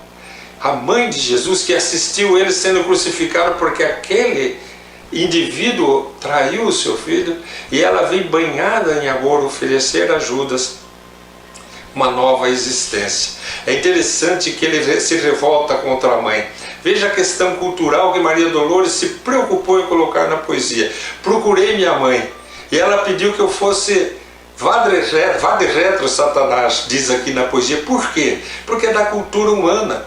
a mãe de Jesus, que assistiu ele sendo crucificado porque aquele indivíduo traiu o seu filho, e ela vem banhada em amor oferecer a Judas uma nova existência. É interessante que ele se revolta contra a mãe. Veja a questão cultural que Maria Dolores se preocupou em colocar na poesia. Procurei minha mãe, e ela pediu que eu fosse vá de retro, Satanás, diz aqui na poesia. Por quê? Porque é da cultura humana.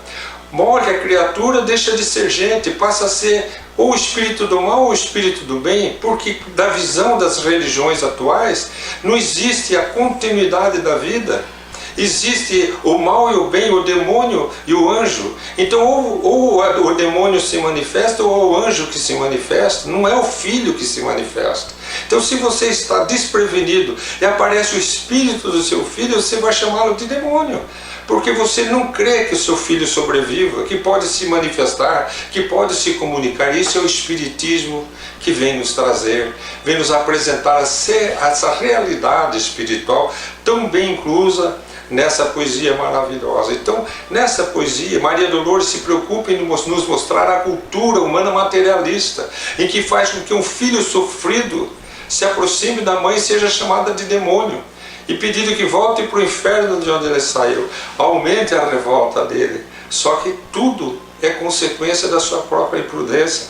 Morre a criatura, deixa de ser gente, passa a ser ou o espírito do mal ou o espírito do bem, porque da visão das religiões atuais não existe a continuidade da vida. Existe o mal e o bem, o demônio e o anjo. Então ou o demônio se manifesta ou é o anjo que se manifesta, não é o filho que se manifesta. Então se você está desprevenido e aparece o espírito do seu filho, você vai chamá-lo de demônio. Porque você não crê que o seu filho sobreviva, que pode se manifestar, que pode se comunicar. Isso é o Espiritismo que vem nos trazer, vem nos apresentar essa realidade espiritual tão bem inclusa nessa poesia maravilhosa. Então, nessa poesia, Maria Dolores se preocupa em nos mostrar a cultura humana materialista, em que faz com que um filho sofrido se aproxime da mãe e seja chamada de demônio, e pedido que volte para o inferno de onde ele saiu, aumente a revolta dele. Só que tudo é consequência da sua própria imprudência.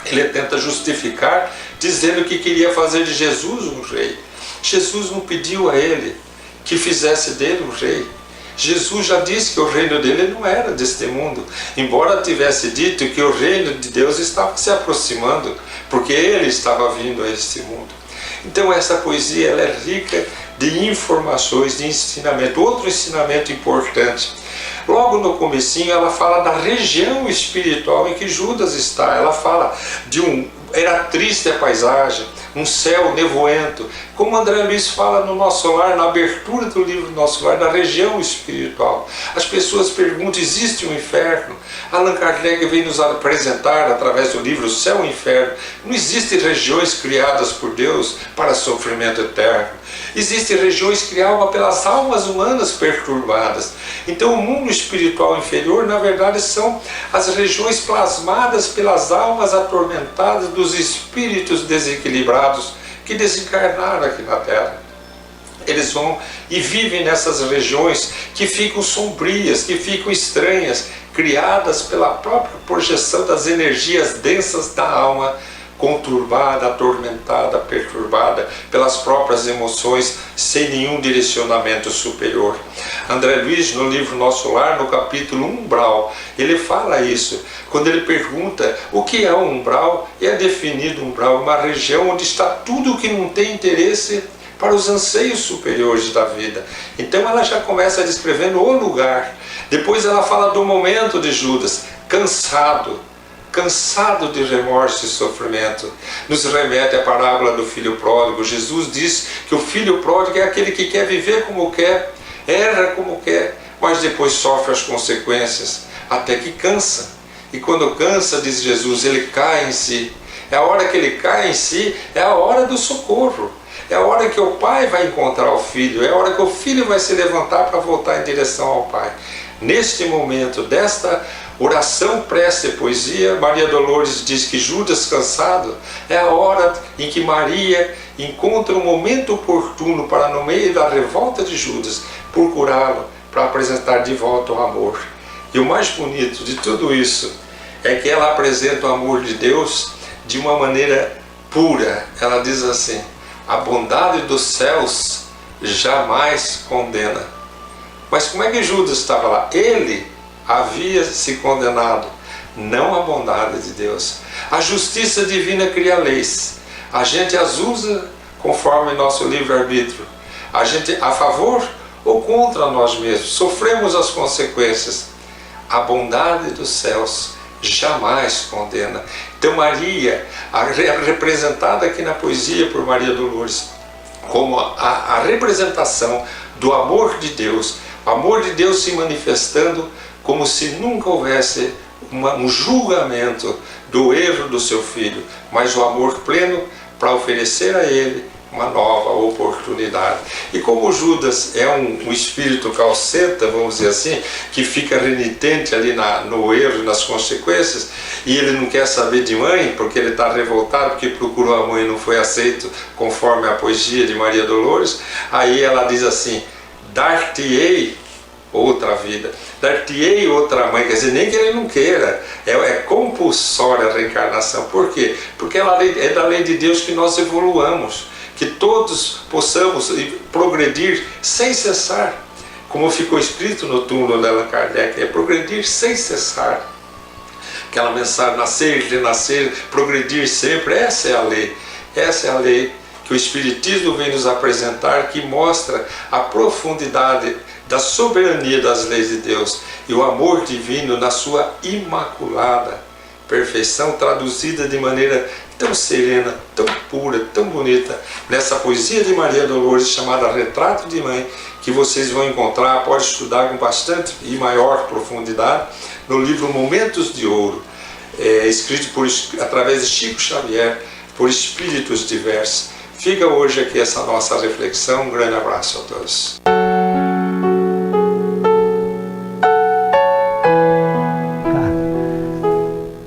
Ele tenta justificar, dizendo que queria fazer de Jesus um rei. Jesus não pediu a ele que fizesse dele um rei. Jesus já disse que o reino dele não era deste mundo, embora tivesse dito que o reino de Deus estava se aproximando, porque ele estava vindo a este mundo. Então essa poesia ela é rica de informações, de ensinamento. Outro ensinamento importante, logo no comecinho ela fala da região espiritual em que Judas está. Ela fala de era triste a paisagem, um céu nevoento, como André Luiz fala no Nosso Lar, na abertura do livro Nosso Lar, da região espiritual. As pessoas perguntam, existe um inferno? Allan Kardec vem nos apresentar, através do livro Céu e Inferno, não existem regiões criadas por Deus para sofrimento eterno. Existem regiões criadas pelas almas humanas perturbadas. Então o mundo espiritual inferior, na verdade, são as regiões plasmadas pelas almas atormentadas dos espíritos desequilibrados que desencarnaram aqui na Terra. Eles vão e vivem nessas regiões que ficam sombrias, que ficam estranhas, criadas pela própria projeção das energias densas da alma conturbada, atormentada, perturbada pelas próprias emoções, sem nenhum direcionamento superior. André Luiz, no livro Nosso Lar, no capítulo Umbral, ele fala isso. Quando ele pergunta o que é um umbral, é definido umbral, uma região onde está tudo que não tem interesse para os anseios superiores da vida. Então ela já começa descrevendo o lugar. Depois ela fala do momento de Judas, cansado de remorso e sofrimento. Nos remete à parábola do filho pródigo. Jesus diz que o filho pródigo é aquele que quer viver como quer, erra como quer, mas depois sofre as consequências, até que cansa. E quando cansa, diz Jesus, ele cai em si. É a hora que ele cai em si, é a hora do socorro. É a hora que o pai vai encontrar o filho, é a hora que o filho vai se levantar para voltar em direção ao pai. Neste momento, desta oração, prece e poesia, Maria Dolores diz que Judas cansado é a hora em que Maria encontra um momento oportuno para, no meio da revolta de Judas, procurá-lo para apresentar de volta o amor. E o mais bonito de tudo isso é que ela apresenta o amor de Deus de uma maneira pura. Ela diz assim: a bondade dos céus jamais condena. Mas como é que Judas estava lá? Ele havia se condenado, não a bondade de Deus. A justiça divina cria leis. A gente as usa conforme nosso livre-arbítrio. A gente a favor ou contra nós mesmos. Sofremos as consequências. A bondade dos céus jamais condena. Então Maria, representada aqui na poesia por Maria Dolores, como a representação do amor de Deus, o amor de Deus se manifestando como se nunca houvesse um julgamento do erro do seu filho, mas o amor pleno para oferecer a ele uma nova oportunidade. E como Judas é um espírito calceta, vamos dizer assim, que fica renitente ali no erro, nas consequências, e ele não quer saber de mãe, porque ele está revoltado, porque procurou a mãe e não foi aceito, conforme a poesia de Maria Dolores, aí ela diz assim: dar-te-ei outra vida, dar-te-ei outra mãe. Quer dizer, nem que ele não queira, é compulsória a reencarnação. Por quê? Porque é da lei de Deus que nós evoluamos, que todos possamos progredir sem cessar, como ficou escrito no túmulo de Allan Kardec, é progredir sem cessar. Aquela mensagem, nascer, renascer, progredir sempre, essa é a lei. Essa é a lei que o Espiritismo vem nos apresentar, que mostra a profundidade da soberania das leis de Deus e o amor divino na sua imaculada perfeição, traduzida de maneira tão serena, tão pura, tão bonita, nessa poesia de Maria Dolores chamada Retrato de Mãe, que vocês vão encontrar, pode estudar com bastante e maior profundidade, no livro Momentos de Ouro, escrito através de Chico Xavier, por espíritos diversos. Fica hoje aqui essa nossa reflexão. Um grande abraço a todos.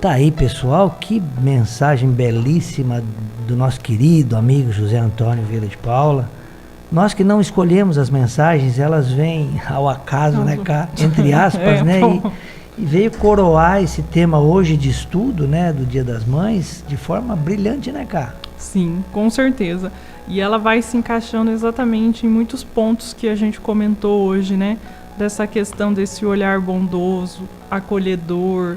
Tá aí, pessoal, que mensagem belíssima do nosso querido amigo José Antônio Vieira de Paula. Nós que não escolhemos as mensagens, elas vêm ao acaso, né, cá, entre aspas, né, e veio coroar esse tema hoje de estudo, né, do Dia das Mães, de forma brilhante, né, cá? Sim, com certeza. E ela vai se encaixando exatamente em muitos pontos que a gente comentou hoje, né, dessa questão desse olhar bondoso, acolhedor.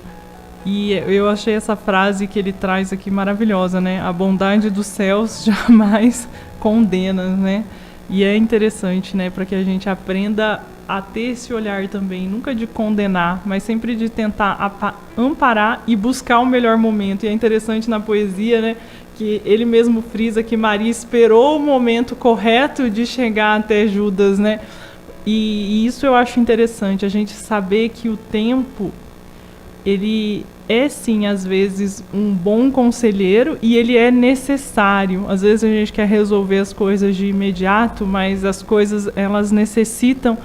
E eu achei essa frase que ele traz aqui maravilhosa, né? A bondade dos céus jamais condena, né? E é interessante, né? Para que a gente aprenda a ter esse olhar também, nunca de condenar, mas sempre de tentar amparar e buscar o melhor momento. E é interessante na poesia, né? Que ele mesmo frisa que Maria esperou o momento correto de chegar até Judas, né? E isso eu acho interessante, a gente saber que o tempo, ele é sim, às vezes, um bom conselheiro e ele é necessário. Às vezes a gente quer resolver as coisas de imediato, mas as coisas, elas necessitam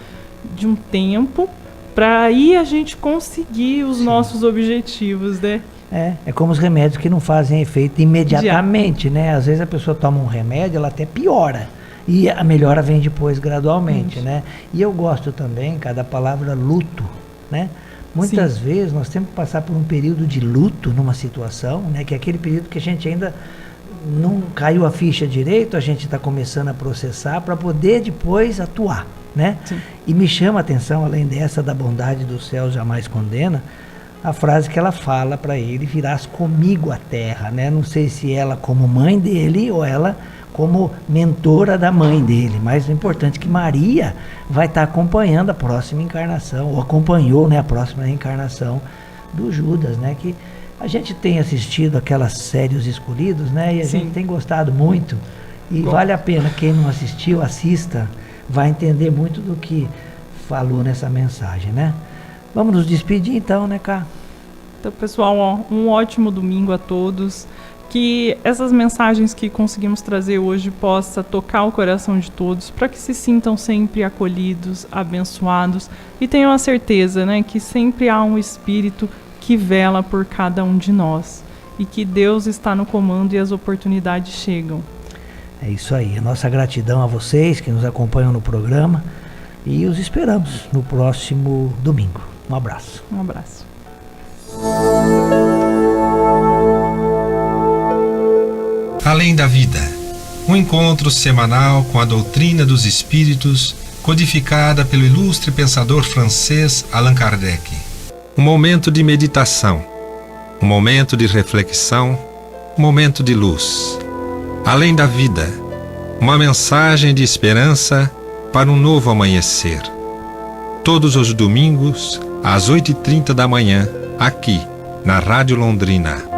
de um tempo para aí a gente conseguir os nossos objetivos, né? É como os remédios que não fazem efeito imediatamente, né? Às vezes a pessoa toma um remédio, ela até piora. E a melhora vem depois gradualmente, né? E eu gosto também, cada palavra luto, né? Muitas vezes nós temos que passar por um período de luto numa situação, né, que é aquele período que a gente ainda não caiu a ficha direito, a gente está começando a processar para poder depois atuar, né? Sim. E me chama a atenção, além dessa da bondade do céu jamais condena, a frase que ela fala para ele: virás comigo à terra, né? Não sei se ela como mãe dele ou ela como mentora da mãe dele, mas o importante é que Maria vai estar acompanhando a próxima encarnação, ou acompanhou, né, a próxima reencarnação do Judas, né, que a gente tem assistido aquelas séries Os Escolhidos, né, e a gente tem gostado muito, e vale a pena, quem não assistiu, assista, vai entender muito do que falou nessa mensagem, né. Vamos nos despedir então, né, Cá? Então, pessoal, ó, um ótimo domingo a todos. Que essas mensagens que conseguimos trazer hoje possa tocar o coração de todos, para que se sintam sempre acolhidos, abençoados e tenham a certeza, né, que sempre há um Espírito que vela por cada um de nós e que Deus está no comando e as oportunidades chegam. É isso aí, a nossa gratidão a vocês que nos acompanham no programa e os esperamos no próximo domingo. Um abraço. Um abraço. Além da Vida, um encontro semanal com a doutrina dos espíritos, codificada pelo ilustre pensador francês Allan Kardec. Um momento de meditação, um momento de reflexão, um momento de luz. Além da Vida, uma mensagem de esperança para um novo amanhecer. Todos os domingos, às 8h30 da manhã, aqui, na Rádio Londrina.